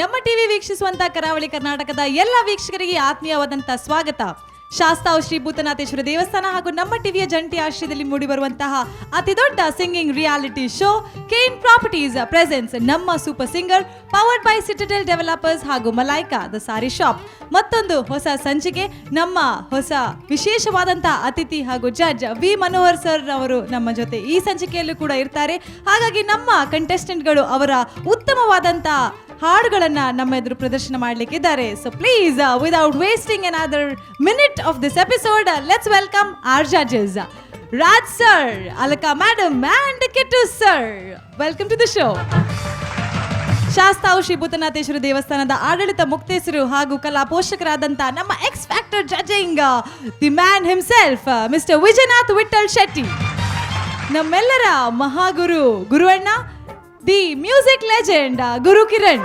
ನಮ್ಮ ಟಿವಿ ವೀಕ್ಷಿಸುವಂತ ಕರಾವಳಿ ಕರ್ನಾಟಕದ ಎಲ್ಲ ವೀಕ್ಷಕರಿಗೆ ಆತ್ಮೀಯವಾದಂತ ಸ್ವಾಗತ. ಶಾಸ್ತಾವ್ ಶ್ರೀ ಭೂತನಾಥೇಶ್ವರ ದೇವಸ್ಥಾನ ಹಾಗೂ ನಮ್ಮ ಟಿವಿಯ ಜಂಟಿ ಆಶ್ರಯದಲ್ಲಿ ಮೂಡಿಬರುವಂತಹ ಅತಿ ದೊಡ್ಡ singing reality show Kane properties presence ನಮ್ಮ super singer powered by Citadel developers ಹಾಗೂ ಮಲೈಕಾ ದ ಸಾರಿ ಶಾಪ್. ಮತ್ತೊಂದು ಹೊಸ ಸಂಚಿಕೆ. ನಮ್ಮ ಹೊಸ ವಿಶೇಷವಾದಂತಹ ಅತಿಥಿ ಹಾಗೂ ಜಡ್ಜ್ ವಿ ಮನೋಹರ್ ಸರ್ ಅವರು ನಮ್ಮ ಜೊತೆ ಈ ಸಂಚಿಕೆಯಲ್ಲೂ ಕೂಡ ಇರ್ತಾರೆ. ಹಾಗಾಗಿ ನಮ್ಮ ಕಂಟೆಸ್ಟೆಂಟ್ಗಳು ಅವರ ಉತ್ತಮವಾದಂತಹ ಹಾಡುಗಳನ್ನ ನಮ್ಮ ಎದುರು ಪ್ರದರ್ಶನ ಮಾಡಲಿಕ್ಕಿದ್ದಾರೆ. So please without wasting another minute of this episode, let's welcome our judges Raj sir, Alaka madam and Kittu sir. Welcome to the show. Shastav Shri Bhoothanatheshwara ದೇವಸ್ಥಾನದ ಆಡಳಿತ ಮುಕ್ತೇಸರು ಹಾಗೂ ಕಲಾ ಪೋಷಕರಾದಂತ ನಮ್ಮ X factor judging the man himself mister Vijaynath Vittal Shetty. ನಮ್ಮೆಲ್ಲರ ಮಹಾಗುರು ಗುರುವಣ್ಣ, the music legend Guru Kiran.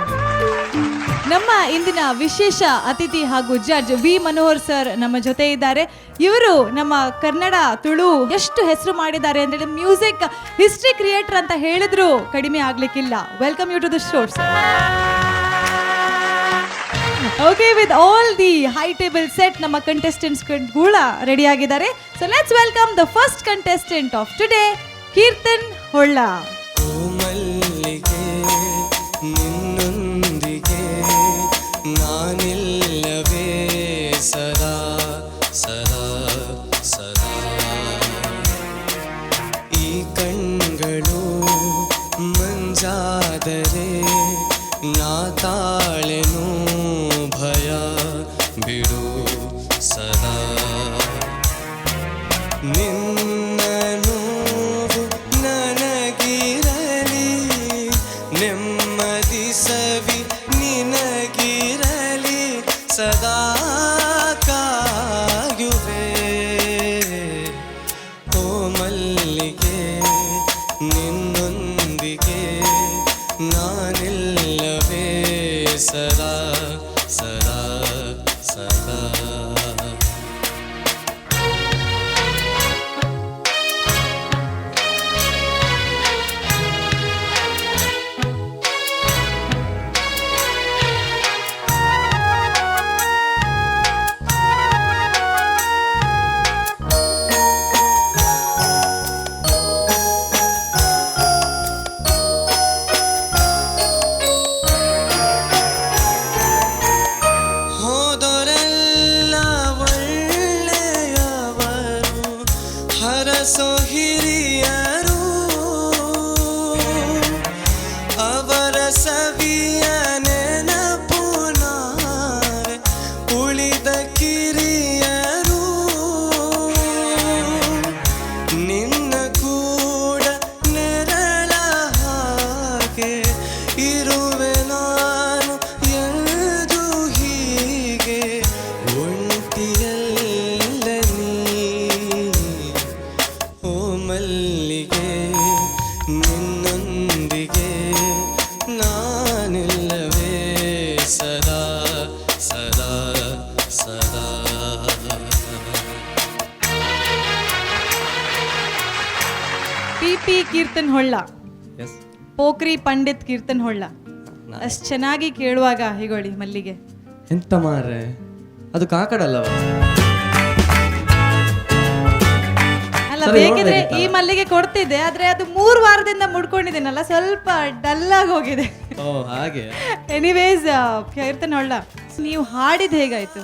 ನಮ್ಮ ಇಂದಿನ ವಿಶೇಷ ಅತಿಥಿ ಹಾಗೂ ಜಡ್ಜ್ ವಿ ಮನೋಹರ್ ಸರ್ ನಮ್ಮ ಜೊತೆ ಇದ್ದಾರೆ. ಇವರು ನಮ್ಮ ಕನ್ನಡ ತುಳು ಎಷ್ಟು ಹೆಸರು ಮಾಡಿದ್ದಾರೆ ಅಂದ್ರೆ ಮ್ಯೂಸಿಕ್ ಹಿಸ್ಟ್ರಿ ಕ್ರಿಯೇಟರ್ ಅಂತ ಹೇಳಿದ್ರು ಕಡಿಮೆ ಆಗ್ಲಿಕ್ಕಿಲ್ಲ. Welcome you to the show sir. Okay, with all the high table set ನಮ್ಮ ಕಂಟೆಸ್ಟೆಂಟ್ಸ್ ಕೂಡ ರೆಡಿ ಆಗಿದ್ದಾರೆ. So let's welcome the first contestant of today, Keerthan Holla. ಮಲ್ಲಿಗೆ ನಿನ್ನೊಂದಿಗೆ ನಾನಿಲ್ಲವೇ ಸದಾ ಸದಾ ಸದಾ. ಈ ಕಣ್ಗಳು ಮಂಜಾದರೆ ನಾ ತಾಳೆನು ಭಯ ಬಿಡು ಸದಾ. ನಿನ್ನನು ನೆಮ್ಮದಿ ಸವಿ ನಿನಗಿರಲಿ ಸದಾ ಕಾಯುವೆ. ಓ ಮಲ್ಲಿಗೆ ನಿನ್ನೊಂದಿಗೆ ನಾನಿಲ್ಲವೇ ಸದಾ ಸದಾ ಸದಾ. ಹರಸೋ ಹಿರಿಯರು ಅವರ ಸವಿಯ ನೆನಪು ನಾವೆ ಉಳಿದ ಕಿರಿಯರು. ನಿನ್ನ ಕೂಡ ನೆರಳ ಹಾಗೆ ಇರುವೆ ನಾನು ಎಂದು ಹೀಗೆ ಒಂಟಿಯಲ್ಲ ನೀ. ಓ ಮಲ್ಲಿಗೆ ನಿನ್ನೊಂದಿಗೆ ನಾನಿಲ್ಲವೇ ಸದಾ ಸದಾ ಸದಾ. ಪಿ ಕೀರ್ತನ್ ಹೊಳ್ಳ, ಪೋಖ್ರಿ ಪಂಡಿತ್ ಕೀರ್ತನ್ ಹೊಳ್ಳ. ಅಷ್ಟು ಚೆನ್ನಾಗಿ ಕೇಳುವಾಗ ಹೀಗೊಳ್ಳಿ ಮಲ್ಲಿಗೆ. ಎಂತ ಮಾರ್ರೆ, ಅದು ಕಾಕಡಲ್ಲವ? ಅಲ್ಲ, ಬೇಕಿದ್ರೆ ಈ ಮಲ್ಲಿಗೆ ಕೊಡ್ತಿದ್ದೆ, ಆದ್ರೆ ಅದು 3 ವಾರದಿಂದ ಮುಡ್ಕೊಂಡಿದ್ದೀನಲ್ಲ, ಸ್ವಲ್ಪ ಡಲ್ ಆಗಿ ಹೋಗಿದೆ. ಓ ಹಾಗೆ. ಎನಿವೇಸ್ ಕೀರ್ತನ್ ಹೊಳ್ಳ, ನೀವು ಹಾಡಿದ್ ಹೇಗಾಯ್ತು?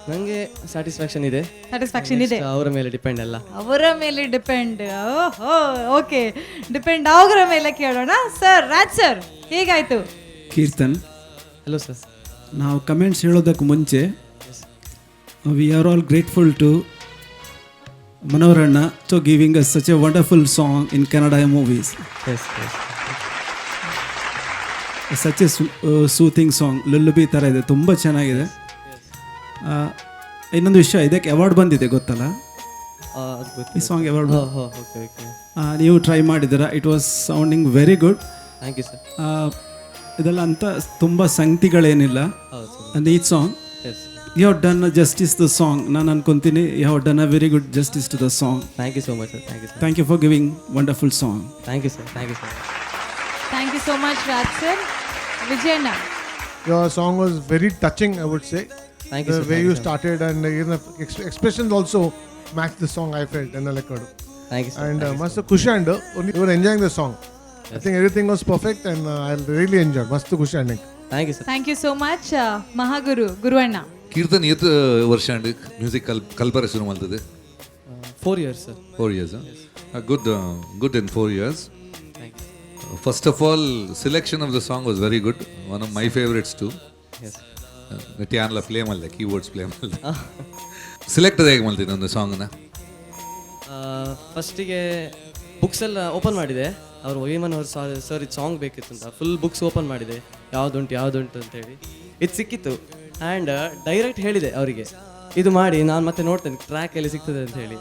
ನಂಗೆ ಸ್ಯಾಟಿಸ್ಫ್ಯಾಕ್ಷನ್ ಇದೆ. ಸ್ಯಾಟಿಸ್ಫ್ಯಾಕ್ಷನ್ ಇದೆ. ಅವರ ಮೇಲೆ ಡಿಪೆಂಡ್ ಅಲ್ಲ, ಅವರ ಮೇಲೆ ಡಿಪೆಂಡ್. ಓಕೆ, ಡಿಪೆಂಡ್ ಅವರ ಮೇಲೆ ಕೇಳೋಣ. ಸರ್ ರಾಜ್ ಸರ್, ಹೇಗಾಯ್ತು? Keerthan, hello sir. ನಾವು ಕಮೆಂಟ್ಸ್ ಹೇಳೋದಕ್ಕೆ ಮುಂಚೆ we are all grateful to ಮನೋಹರಣ್ಣ to giving us such a wonderful song in Kannada movies. Such a soothing song, lullaby ಥರ ಇದೆ, ತುಂಬ ಚೆನ್ನಾಗಿದೆ. ಇನ್ನೊಂದು ವಿಷಯ, ಇದಕ್ಕೆ ಅವಾರ್ಡ್ ಬಂದಿದೆ ಗೊತ್ತಲ್ಲ? ಈ ಸಾಂಗ್ ಅವಾರ್ಡ್ ನೀವು ಟ್ರೈ ಮಾಡಿದ್ದೀರಾ. It was sounding very good. Thank you sir. ಇದೆಲ್ಲ ಅಂತ ತುಂಬ ಸಂಗತಿಗಳೇನಿಲ್ಲ. ಅಂಡ್ ಈ song you have done justice the song. ನಾನು ಅನ್ಕೊಂತೀನಿ you have done a very good justice to the song. Thank you so much sir. Thank you for giving wonderful song. Thank you sir. Thank you so much Raj sir. ವಿಜಯಣ್ಣ, your song was very touching, I would say. Thank you, The sir. way Thank you you, sir. started and expressions also matched the song I felt in Nalakadu. Thank you sir And must ಖುಷಿ and you were enjoying the song. I think everything was perfect and I really enjoyed. Mast ಖುಷಿ and thank you sir thank you so much ಮಹಾಗುರು ಗುರುವಣ್ಣ. ಕೀರ್ತನ್ ಎತ್ತು ವರ್ಷ and music ಕಲ್ಪರೆ ಶುರು ಮಾಡ್ತದೆ 4 years sir 4 years. Good in 4 years. Thank First of all, selection of the song was very good. One of my favorites too. ಯು ಎಸ್ ನಟಿಯಾನ್ಲ ಪ್ಲೇ ಮಾಡಿದೆ, ಕೀಬೋರ್ಡ್ಸ್ ಪ್ಲೇ ಮಾಡಿದೆ. ಸೆಲೆಕ್ಟ್ ಹೇಗೆ ಮಾಡ್ತೀನಿ ಒಂದು ಸಾಂಗ್ನ? ಫಸ್ಟಿಗೆ ಬುಕ್ಸ್ ಎಲ್ಲ ಓಪನ್ ಮಾಡಿದೆ. ಅವರು ವೈಮನ್ ಅವರು ಸರ್ ಇದು ಸಾಂಗ್ ಬೇಕಿತ್ತು ಅಂತ ಫುಲ್ ಬುಕ್ಸ್ ಓಪನ್ ಮಾಡಿದೆ, ಯಾವುದುಂಟು ಅಂತೇಳಿ ಇದು ಸಿಕ್ಕಿತ್ತು. ಆ್ಯಂಡ್ ಡೈರೆಕ್ಟ್ ಹೇಳಿದೆ ಅವರಿಗೆ ಇದು ಮಾಡಿ, ನಾನು ಮತ್ತೆ ನೋಡ್ತೇನೆ ಟ್ರ್ಯಾಕ್ ಎಲ್ಲಿ ಸಿಗ್ತದೆ ಅಂತ ಹೇಳಿ.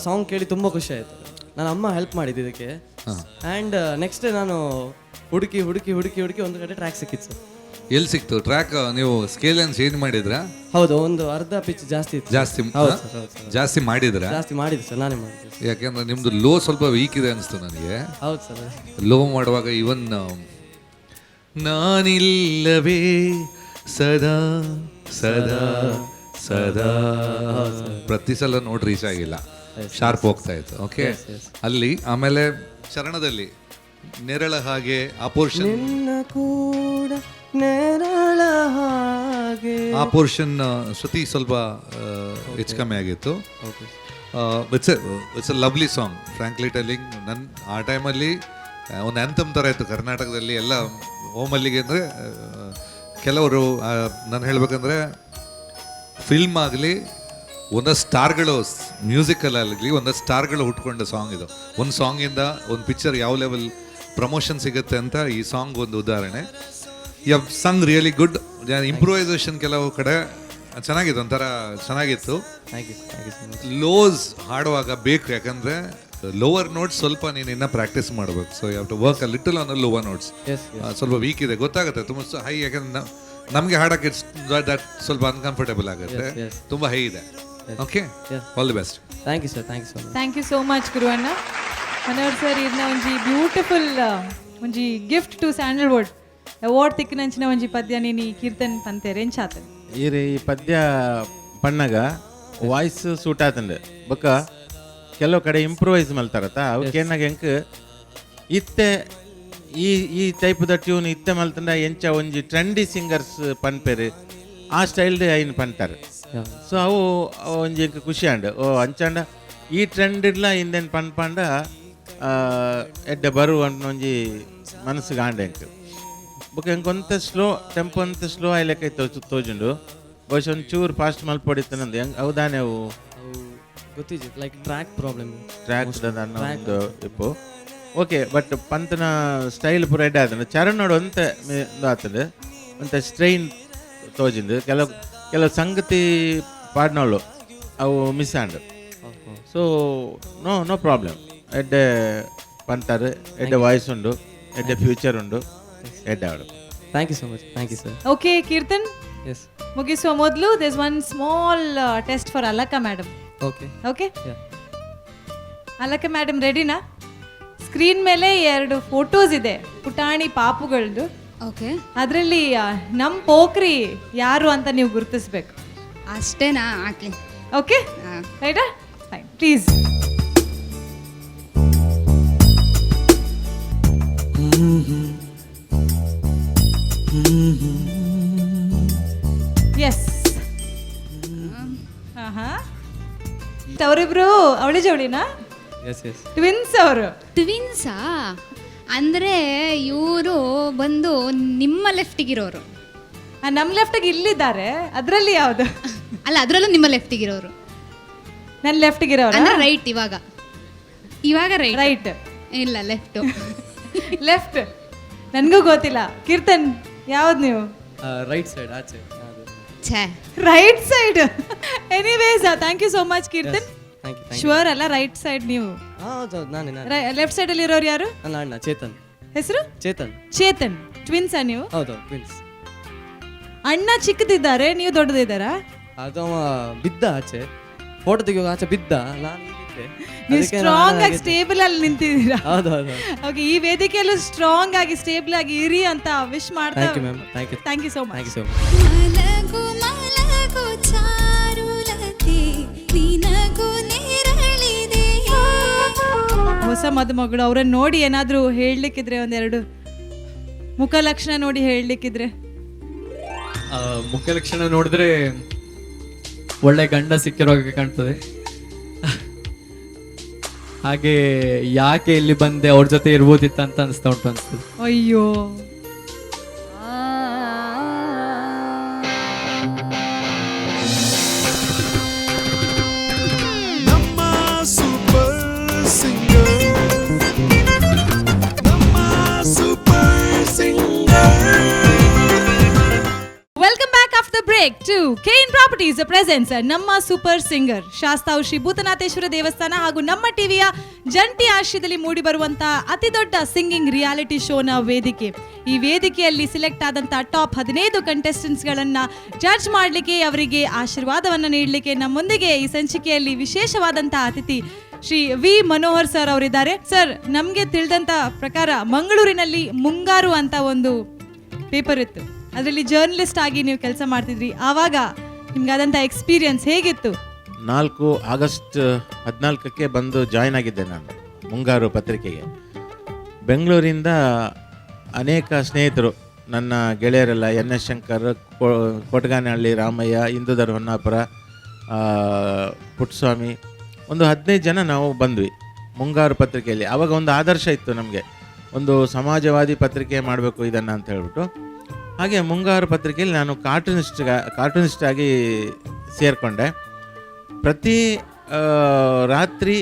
ಸಾಂಗ್ ಕೇಳಿ ತುಂಬ ಖುಷಿ ಆಯಿತು. ನನ್ನ ಅಮ್ಮ ಹೆಲ್ಪ್ ಮಾಡಿದ್ದು ಇದಕ್ಕೆ. ಆ್ಯಂಡ್ ನೆಕ್ಸ್ಟ್ ನಾನು ಹುಡುಕಿ ಒಂದು ಕಡೆ ಟ್ರ್ಯಾಕ್ ಸಿಕ್ಕಿತ್ತು ಸರ್. ಎಲ್ಲಿ ಸಿಕ್ತು ಟ್ರ್ಯಾಕ್? ನೀವು ಸ್ಕೇಲ್ ಏನು ಚೇಂಜ್ ಮಾಡಿದ್ರಾ? ಹೌದು, ಒಂದು ಅರ್ಧ ಪಿಚ್ ಜಾಸ್ತಿ ಇತ್ತು. ಜಾಸ್ತಿ ಮಾಡಿದ್ರಾ? ಜಾಸ್ತಿ ಮಾಡಿದೆ ಸರ್, ನಾನೇ ಮಾಡಿದ್ದೆ. ಯಾಕೆಂದ್ರೆ ನಿಮ್ದು ಲೋ ಸ್ವಲ್ಪ ವೀಕ್ ಇದೆ ಅನಿಸ್ತು ನನಗೆ. ಹೌದು ಸರ್. ಲೋ ಮಾಡುವಾಗ ಇವನ್ ನಾನಿಲ್ಲವೇ ಸದಾ ಸದಾ ಸದಾ ಪ್ರತಿ ಸಲ ನೋಟ್ ರೀಚ್ ಆಗಿಲ್ಲ, ಶಾರ್ಪ್ ಹೋಗ್ತಾ ಇತ್ತು. ಓಕೆ, ಅಲ್ಲಿ ಆಮೇಲೆ ಚರಣದಲ್ಲಿ ನೆರಳ ಹಾಗೆ ಆ ಪೋರ್ಷನ್, ಕೂಡ ನೆರಳ ಹಾಗೆ ಆ ಪೋರ್ಷನ್ ಶ್ರುತಿ ಸ್ವಲ್ಪ ಹೆಚ್ಚು ಕಮ್ಮಿ ಆಗಿತ್ತು. It's a lovely song frankly telling. ಆ ಟೈಮಲ್ಲಿ ಒಂದು ಆ್ಯಂಥಮ್ ಥರ ಇತ್ತು ಕರ್ನಾಟಕದಲ್ಲಿ ಎಲ್ಲ ಹೋಮಲ್ಲಿಗೆ. ಅಂದರೆ ಕೆಲವರು ನಾನು ಹೇಳ್ಬೇಕಂದ್ರೆ ಫಿಲ್ಮ್ ಆಗಲಿ ಒಂದಷ್ಟು ಸ್ಟಾರ್ಗಳು ಮ್ಯೂಸಿಕಲ್ಲಾಗಲಿ ಒಂದಷ್ಟು ಸ್ಟಾರ್ಗಳು ಹುಟ್ಕೊಂಡ ಸಾಂಗ್ ಇದು. ಒಂದು ಸಾಂಗಿಂದ ಒಂದು ಪಿಕ್ಚರ್ ಯಾವ ಲೆವೆಲ್ ಪ್ರಮೋಷನ್ ಸಿಗುತ್ತೆ ಅಂತ ಈ ಸಾಂಗ್ ಒಂದು ಉದಾಹರಣೆ. You have sung really good. Improvisation ಕೆಲವು ಕಡೆ ಚೆನ್ನಾಗಿತ್ತು, ಒಂಥರ ಚೆನ್ನಾಗಿತ್ತು. Thank you so much. Lows ಹಾಡುವಾಗ ಬೇಕು, ಯಾಕಂದರೆ ಲೋವರ್ ನೋಟ್ಸ್ ಸ್ವಲ್ಪ ನೀನು ಇನ್ನೂ ಪ್ರಾಕ್ಟೀಸ್ ಮಾಡಬೇಕು. So you have to work a little on lower notes. Yes ಸ್ವಲ್ಪ ವೀಕ್ ಇದೆ ಗೊತ್ತಾಗುತ್ತೆ, ತುಂಬ ಹೈ. ಯಾಕಂದ್ರೆ ನಮಗೆ ಹಾಡೋಕ್ಕೆ ದಟ್ ಸ್ವಲ್ಪ ಅನ್ಕಂಫರ್ಟೇಬಲ್ ಆಗುತ್ತೆ, yes. ತುಂಬ ಹೈ ಇದೆ. Okay, all the best. Thank you sir. Thank you so much. Thank you so much ಗುರುವಣ್ಣ. ಮನೋಹರ್ ಸರ್ ಇದನ್ನ ಒಂಜಿ ಬ್ಯೂಟಿಫುಲ್ ಒಂಜಿ ಗಿಫ್ಟ್ ಟು ಸ್ಯಾಂಡಲ್ವುಡ್ ಅವಾರ್ಡ್ ತಿಕ್ಕಿನಂಚಿನ ಒಂಜಿ ಪದ್ಯ ನೀನು ಕೀರ್ತನ್ ಪಂತೇರೆ ಎಂಚಾತ ಈ ಪದ್ಯ ಪಣ್ಣಗ ವಾಯ್ಸ್ ಸೂಟ್ ಆತಂಡೆ ಬೊಕ್ಕ ಕೆಲವು ಕಡೆ ಇಂಪ್ರೂವೈಸ್ ಮಲ್ತಾರತ್ತ ಅವಕ್ಕೇನಾಗ ಎಂಕ್ ಇತ್ತೆ ಈ ಟೈಪ್ದ ಟ್ಯೂನ್ ಇತ್ತೆ ಮಲ್ತಂಡ ಎಂಚ ಒಂಜಿ ಟ್ರೆಂಡಿ ಸಿಂಗರ್ಸ್ ಪನ್ಪೇರು ಆ ಸ್ಟೈಲ್ಡ್ ಐನ್ ಪನ್ತಾರೆ. ಸೊ ಅವು ಒಂಜಿ ಎಂಕ್ ಖುಷಿ ಅಂಡ್ ಓ ಅಂಚಾಂಡ ಈ ಟ್ರೆಂಡ್ ಇಲ್ಲ ಇಂದೇನು ಪನ್ಪಂಡ ಎಡ್ಡೆ ಬರು ಅಂತ ಒಂಜಿ ಮನಸ್ಸಿಗೆ ಆಂಡೆ ಎಂಕ್ ಬೊಕ್ಕ ಎಂಕೊಂತ ಸ್ಲೋ ಟೆಂಪೋ ಅಂತ ಸ್ಲೋ ಆಯ್ಲೆಕ್ಕ ತೋಜುಂಡು ಬಹುಶಃ ಒಂದು ಚೂರು ಫಾಸ್ಟ್ ಮಲ್ಪೊಡಿತಾನಂದು ಹೆಂಗೆ ಹೌದಾನೆ ಅವು ಗೊತ್ತಿದ್ದು ಲೈಕ್ ಟ್ರ್ಯಾಕ್ ಪ್ರಾಬ್ಲಮ್. ಟ್ರ್ಯಾಕ್ ಒಂದು ಇಪ್ಪು ಓಕೆ. ಬಟ್ ಪಂತನ ಸ್ಟೈಲ್ ಪೂರ ಎಡ್ಡೆ ಆತಂಡು ಚರಣ್ ನೋಡು ಅಂತ ಆತಂಡು ಅಂತ ಸ್ಟ್ರೈನ್ ತೋಜಿಂದು ಕೆಲವು ಸಂಗತಿ ಪಾಡ್ನೋಳು ಅವು ಮಿಸ್ ಆಂಡು. So no problem. ಎಡ್ಡೆ ಪಂತಾರೆ ಎಡ್ಡೆ ವಾಯ್ಸ್ ಉಂಡು, ಎಡ್ಡೆ ಫ್ಯೂಚರ್ ಉಂಡು, ಎಡ್ಡೆ ಆಡು. Thank you so much. Thank you sir. Okay Keerthan, yes ಮುಗಿಸುವ ಮೊದಲು this one small test for Alaka madam. Okay. Okay, Alaka madam ರೆಡಿನಾ? ಸ್ಕ್ರೀನ್ ಮೇಲೆ 2 ಫೋಟೋಸ್ ಇದೆ ಪುಟಾಣಿ ಪಾಪುಗಳದ್ದು. ಓಕೆ, ಅದರಲ್ಲಿ ನಮ್ಮ ಪೋಖ್ರಿ ಯಾರು ಅಂತ ನೀವು ಗುರುತಿಸ್ಬೇಕು. ಅಷ್ಟೇನಾ? ಹಾಕಿ. ಓಕೆ ರೈಟಾ? Fine, please. ಎಸ್, ಅವರಿಬ್ರು ಅವಳಿ ಜವಳಿನಾ? ಎಸ್ ಎಸ್ ಟ್ವಿನ್ಸ್ ಅವರು. ಟ್ವಿನ್ಸಾ? ಅಂದರೆ ಇವರು ಬಂದು ನಿಮ್ಮ ಲೆಫ್ಟಿಗಿರೋರು. ನಮ್ಮ ಲೆಫ್ಟಿಗೆ ಇಲ್ಲಿದ್ದಾರೆ, ಅದರಲ್ಲಿ ಯಾವುದು? ಅಲ್ಲ, ಅದರಲ್ಲೂ ನಿಮ್ಮ ಲೆಫ್ಟಿಗಿರೋರು. ನನ್ನ ಲೆಫ್ಟಿಗಿರೋರು ಅಂದ್ರೆ ರೈಟ್. ಇವಾಗ ರೈಟ್. ರೈಟ್ ಇಲ್ಲ, ಲೆಫ್ಟ್. ಲೆಫ್ಟ್ ನನಗೂ ಗೊತ್ತಿಲ್ಲ. ಕೀರ್ತನ್ ಯಾವ್ದು ನೀವು? ರೈಟ್ ಸೈಡ್ ಆಚೆ. ಛೇ, right side. Anyways thank you so much Keerthan. Thank you. Sure ಅಲ್ಲ ರೈಟ್ ಸೈಡ್ ನೀವು? ಹೌದು, ನಾನೇ. ಲೆಫ್ಟ್ ಸೈಡ್ ಅಲ್ಲಿ ಇರೋರು ಯಾರು? ನನ್ನ ಅಣ್ಣ ಚೇತನ್. ಹೆಸರು? ಚೇತನ್. ಚೇತನ್. ಟ್ವಿನ್ಸಾ ನೀವು? ಹೌದು, ಟ್ವಿನ್ಸ್. ಅಣ್ಣ ಚಿಕ್ಕದಿದ್ದಾರೆ, ನೀವು ದೊಡ್ಡದಿದ್ದಾರಾ? ಅದು ಅವ ಬಿದ್ದ ಆಚೆ, ಫೋಟೋ ತೆಗಿಯುವಾಗ ಆಚೆ ಬಿದ್ದ. ನಾನು ಅದಕ್ಕೆ ನೀವು ಅದಕ್ಕೆ ಸ್ಟ್ರಾಂಗ್ ನಾನು ಆಗಿ ಸ್ಟೇಬಲ್ ಅಲ್ಲಿ ನಿಂತಿದ್ದೀರಾ. ಹೌದು ಹೌದು. ಓಕೆ, ಈ ವೇದಿಕೆಯಲ್ಲೂ ಸ್ಟ್ರಾಂಗ್ ಆಗಿ ಸ್ಟೇಬಲ್ ಆಗಿ ಇರಿ ಅಂತ ವಿಶ್ ಮಾಡ್ತಾ. Thank you ma'am, thank you, thank you so much. Thank you so much. ಮಲಗು ಮಲಗು ಚಾರುಲತೆ ನಿನಗೂ ನೆರಳಿದೆ. ಹೊಸ ಮದುಮಗಳು ಅವ್ರನ್ನ ನೋಡಿ ಏನಾದ್ರೂ ಹೇಳಲಿಕ್ಕಿದ್ರೆ ಒಂದೆರಡು ಮುಖ ಲಕ್ಷಣ ನೋಡಿ ಹೇಳಲಿಕ್ಕಿದ್ರೆ. ಮುಖ್ಯ ಲಕ್ಷಣ ನೋಡಿದ್ರೆ ಒಳ್ಳೆ ಗಂಡ ಸಿಕ್ಕಿರೋ ಹಾಗೆ ಕಾಣ್ತದೆ. ಹಾಗೆ ಯಾಕೆ ಇಲ್ಲಿ ಬಂದೆ, ಅವ್ರ ಜೊತೆ ಇರ್ಬೋದಿತ್ತ ಅಂತ ಅನಿಸ್ತಾ ಉಂಟು ಅನ್ಸ್ತದೆ. ಅಯ್ಯೋ, welcome back after the break to KN properties presence ನಮ್ಮ ಸೂಪರ್ ಸಿಂಗರ್. ಶಾಸ್ತಾವ್ ಶ್ರೀ ಭೂತನಾಥೇಶ್ವರ ದೇವಸ್ಥಾನ ಹಾಗೂ ನಮ್ಮ ಟಿವಿಯ ಜಂಟಿ ಆಶ್ರಯದಲ್ಲಿ ಮೂಡಿ ಬರುವಂತಹ ಅತಿ ದೊಡ್ಡ ಸಿಂಗಿಂಗ್ ರಿಯಾಲಿಟಿ ಶೋನ ವೇದಿಕೆ. ಈ ವೇದಿಕೆಯಲ್ಲಿ ಸಿಲೆಕ್ಟ್ ಆದಂತಹ ಟಾಪ್ 15 ಕಂಟೆಸ್ಟೆಂಟ್ಸ್ ಗಳನ್ನ ಜಡ್ಜ್ ಮಾಡಲಿಕ್ಕೆ, ಅವರಿಗೆ ಆಶೀರ್ವಾದವನ್ನ ನೀಡಲಿಕ್ಕೆ ನಮ್ಮೊಂದಿಗೆ ಈ ಸಂಚಿಕೆಯಲ್ಲಿ ವಿಶೇಷವಾದಂತಹ ಅತಿಥಿ ಶ್ರೀ ವಿ ಮನೋಹರ್ ಸರ್ ಅವರಿದ್ದಾರೆ. ಸರ್, ನಮ್ಗೆ ತಿಳಿದಂತ ಪ್ರಕಾರ ಮಂಗಳೂರಿನಲ್ಲಿ ಮುಂಗಾರು ಅಂತ ಒಂದು ಪೇಪರ್ ಇತ್ತು, ಅದರಲ್ಲಿ ಜರ್ನಲಿಸ್ಟ್ ಆಗಿ ನೀವು ಕೆಲಸ ಮಾಡ್ತಿದ್ರಿ. ಆವಾಗ ನಿಮ್ಗಾದಂಥ ಎಕ್ಸ್ಪೀರಿಯನ್ಸ್ ಹೇಗಿತ್ತು? 4 ಆಗಸ್ಟ್ 14ಕ್ಕೆ ಬಂದು ಜಾಯ್ನ್ ಆಗಿದ್ದೆ ನಾನು ಮುಂಗಾರು ಪತ್ರಿಕೆಗೆ. ಬೆಂಗಳೂರಿಂದ ಅನೇಕ ಸ್ನೇಹಿತರು, ನನ್ನ ಗೆಳೆಯರೆಲ್ಲ, NS ಶಂಕರ್, ಕೊಟಗಾನಹಳ್ಳಿ ರಾಮಯ್ಯ, ಇಂದುಧರ್ ಹೊನ್ನಾಪುರ, ಪುಟ್ಟಸ್ವಾಮಿ, ಒಂದು 15 ಜನ ನಾವು ಬಂದ್ವಿ ಮುಂಗಾರು ಪತ್ರಿಕೆಯಲ್ಲಿ. ಆವಾಗ ಒಂದು ಆದರ್ಶ ಇತ್ತು ನಮಗೆ, ಒಂದು ಸಮಾಜವಾದಿ ಪತ್ರಿಕೆ ಮಾಡಬೇಕು ಇದನ್ನು ಅಂತ ಹೇಳ್ಬಿಟ್ಟು. ಹಾಗೆ ಮುಂಗಾರು ಪತ್ರಿಕೆಯಲ್ಲಿ ನಾನು ಕಾರ್ಟೂನಿಸ್ಟ್ ಆಗಿ ಸೇರಿಕೊಂಡೆ. ಪ್ರತಿ ರಾತ್ರಿ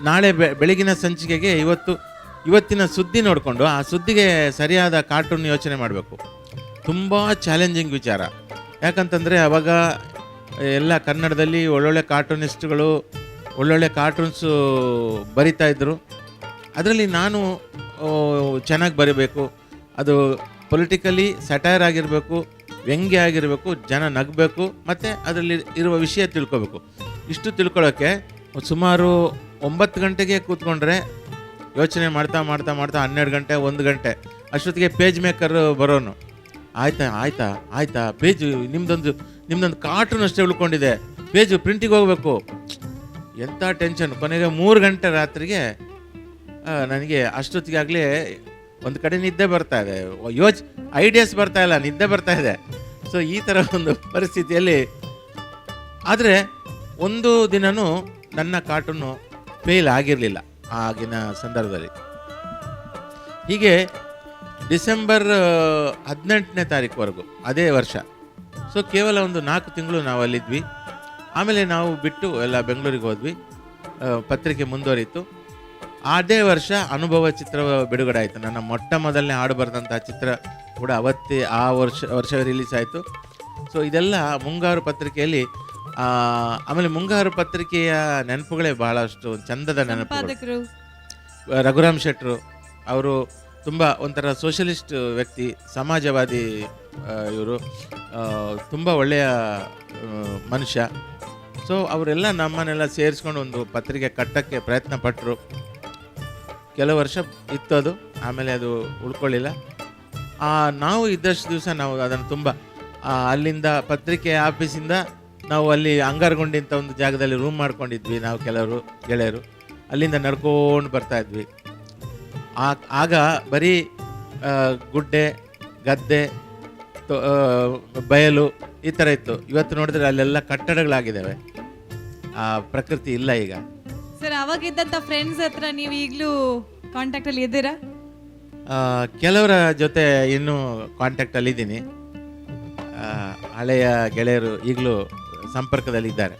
ನಾಳೆ ಬೆಳಗಿನ ಸಂಚಿಕೆಗೆ ಇವತ್ತಿನ ಸುದ್ದಿ ನೋಡಿಕೊಂಡು ಆ ಸುದ್ದಿಗೆ ಸರಿಯಾದ ಕಾರ್ಟೂನ್ ಯೋಚನೆ ಮಾಡಬೇಕು. ತುಂಬ ಚಾಲೆಂಜಿಂಗ್ ವಿಚಾರ. ಯಾಕಂತಂದರೆ ಅವಾಗ ಎಲ್ಲ ಕನ್ನಡದಲ್ಲಿ ಒಳ್ಳೊಳ್ಳೆ ಕಾರ್ಟೂನಿಸ್ಟ್ಗಳು ಒಳ್ಳೊಳ್ಳೆ ಕಾರ್ಟೂನ್ಸು ಬರಿತಾಯಿದ್ರು. ಅದರಲ್ಲಿ ನಾನು ಚೆನ್ನಾಗಿ ಬರೀಬೇಕು, ಅದು ಪೊಲಿಟಿಕಲಿ ಸಟೈರ್ ಆಗಿರಬೇಕು, ವ್ಯಂಗ್ಯ ಆಗಿರಬೇಕು, ಜನ ನಗಬೇಕು, ಮತ್ತು ಅದರಲ್ಲಿ ಇರುವ ವಿಷಯ ತಿಳ್ಕೊಬೇಕು. ಇಷ್ಟು ತಿಳ್ಕೊಳ್ಳೋಕ್ಕೆ ಸುಮಾರು 9 ಗಂಟೆಗೆ ಕೂತ್ಕೊಂಡ್ರೆ ಯೋಚನೆ ಮಾಡ್ತಾ 12 ಗಂಟೆ 1 ಗಂಟೆ ಅಷ್ಟೊತ್ತಿಗೆ ಪೇಜ್ ಮೇಕರ್ ಬರೋನು. ಆಯ್ತಾ ಪೇಜು ನಿಮ್ದೊಂದು ಕಾರ್ಟೂನ್ ಅಷ್ಟೇ ಉಳ್ಕೊಂಡಿದೆ, ಪೇಜು ಪ್ರಿಂಟಿಗೆ ಹೋಗಬೇಕು. ಎಂಥ ಟೆನ್ಷನ್. ಕೊನೆಗೆ 3 ಗಂಟೆ ರಾತ್ರಿಗೆ ನನಗೆ ಅಷ್ಟೊತ್ತಿಗಾಗಲೇ ಒಂದು ಕಡೆ ನಿದ್ದೆ ಬರ್ತಾ ಇದೆ, ಐಡಿಯಾಸ್ ಬರ್ತಾ ಇಲ್ಲ, ನಿದ್ದೆ ಬರ್ತಾ ಇದೆ. ಸೊ ಈ ಥರ ಒಂದು ಪರಿಸ್ಥಿತಿಯಲ್ಲಿ, ಆದರೆ ಒಂದು ದಿನವೂ ನನ್ನ ಕಾರ್ಟೂನು ಫೇಲ್ ಆಗಿರಲಿಲ್ಲ ಆಗಿನ ಸಂದರ್ಭದಲ್ಲಿ. ಹೀಗೆ ಡಿಸೆಂಬರ್ 18ನೇ ತಾರೀಕುವರೆಗೂ ಅದೇ ವರ್ಷ. ಸೊ ಕೇವಲ ಒಂದು 4 ತಿಂಗಳು ನಾವು ಅಲ್ಲಿದ್ವಿ. ಆಮೇಲೆ ನಾವು ಬಿಟ್ಟು ಎಲ್ಲ ಬೆಂಗಳೂರಿಗೆ ಹೋದ್ವಿ. ಪತ್ರಿಕೆ ಮುಂದುವರಿಯಿತು. ಅದೇ ವರ್ಷ ಅನುಭವ ಚಿತ್ರ ಬಿಡುಗಡೆ ಆಯಿತು. ನನ್ನ ಮೊದಲನೇ ಹಾಡು ಬರೆದಂಥ ಚಿತ್ರ ಕೂಡ ಆ ವರ್ಷ ರಿಲೀಸ್ ಆಯಿತು. ಸೊ ಇದೆಲ್ಲ ಮುಂಗಾರು ಪತ್ರಿಕೆಯಲ್ಲಿ. ಆಮೇಲೆ ಮುಂಗಾರು ಪತ್ರಿಕೆಯ ನೆನಪುಗಳೇ ಬಹಳಷ್ಟು ಚಂದದ ನೆನಪುಗಳು. ರಘುರಾಮ್ ಶೆಟ್ರು ಅವರು ತುಂಬ ಒಂಥರ ಸೋಷಲಿಸ್ಟ್ ವ್ಯಕ್ತಿ, ಸಮಾಜವಾದಿ. ಇವರು ತುಂಬ ಒಳ್ಳೆಯ ಮನುಷ್ಯ. ಸೊ ಅವರೆಲ್ಲ ನಮ್ಮನ್ನೆಲ್ಲ ಸೇರಿಸ್ಕೊಂಡು ಒಂದು ಪತ್ರಿಕೆ ಕಟ್ಟೋಕ್ಕೆ ಪ್ರಯತ್ನ ಪಟ್ಟರು. ಕೆಲವು ವರ್ಷ ಇತ್ತು ಅದು, ಆಮೇಲೆ ಅದು ಉಳ್ಕೊಳ್ಳಿಲ್ಲ. ನಾವು ಇದ್ದಷ್ಟು ದಿವಸ ನಾವು ಅದನ್ನು ತುಂಬ ಅಲ್ಲಿಂದ ಪತ್ರಿಕೆ ಆಫೀಸಿಂದ ನಾವು ಅಲ್ಲಿ ಅಂಗಾರಗುಂಡಿ ಅಂತ ಒಂದು ಜಾಗದಲ್ಲಿ ರೂಮ್ ಮಾಡ್ಕೊಂಡಿದ್ವಿ ನಾವು ಕೆಲವರು ಗೆಳೆಯರು. ಅಲ್ಲಿಂದ ನಡ್ಕೊಂಡು ಬರ್ತಾಯಿದ್ವಿ. ಆಗ ಬರೀ ಗುಡ್ಡೆ, ಗದ್ದೆ, ಬಯಲು ಈ ಥರ ಇತ್ತು. ಇವತ್ತು ನೋಡಿದ್ರೆ ಅಲ್ಲೆಲ್ಲ ಕಟ್ಟಡಗಳಾಗಿದ್ದಾವೆ, ಆ ಪ್ರಕೃತಿ ಇಲ್ಲ ಈಗ. ಸರ್, ಅವಾಗಿದ್ದಂಥ ಫ್ರೆಂಡ್ಸ್ ಹತ್ರ ನೀವು ಈಗಲೂ ಕಾಂಟ್ಯಾಕ್ಟಲ್ಲಿ ಇದ್ದೀರಾ? ಕೆಲವರ ಜೊತೆ ಇನ್ನೂ ಕಾಂಟ್ಯಾಕ್ಟಲ್ಲಿ ಇದ್ದೀನಿ. ಹಳೆಯ ಗೆಳೆಯರು ಈಗಲೂ ಸಂಪರ್ಕದಲ್ಲಿದ್ದಾರೆ.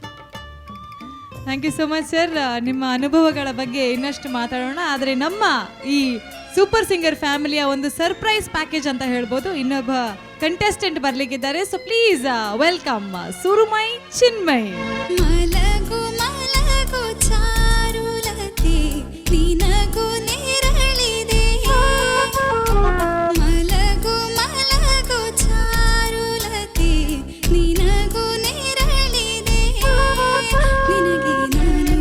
Thank you so much sir. ನಿಮ್ಮ ಅನುಭವಗಳ ಬಗ್ಗೆ ಇನ್ನಷ್ಟು ಮಾತಾಡೋಣ. ಆದರೆ ನಮ್ಮ ಈ ಸೂಪರ್ ಸಿಂಗರ್ ಫ್ಯಾಮಿಲಿಯ ಒಂದು ಸರ್ಪ್ರೈಸ್ ಪ್ಯಾಕೇಜ್ ಅಂತ ಹೇಳ್ಬೋದು, ಇನ್ನೊಬ್ಬ ಕಂಟೆಸ್ಟೆಂಟ್ ಬರ್ಲಿಕ್ಕಿದ್ದಾರೆ. So please welcome Surumai Chinmay. ಮಲಗು ಮಲಗು ಚಾರುಲತೆ ನಿನಗೂ ನೆರಳಿದೆ. ಮಲಗು ಮಲಗು ಚಾರುಲತೆ ನಿನಗೂ ನೆರಳಿದೆ. ನಿನಗೆ ನಾನು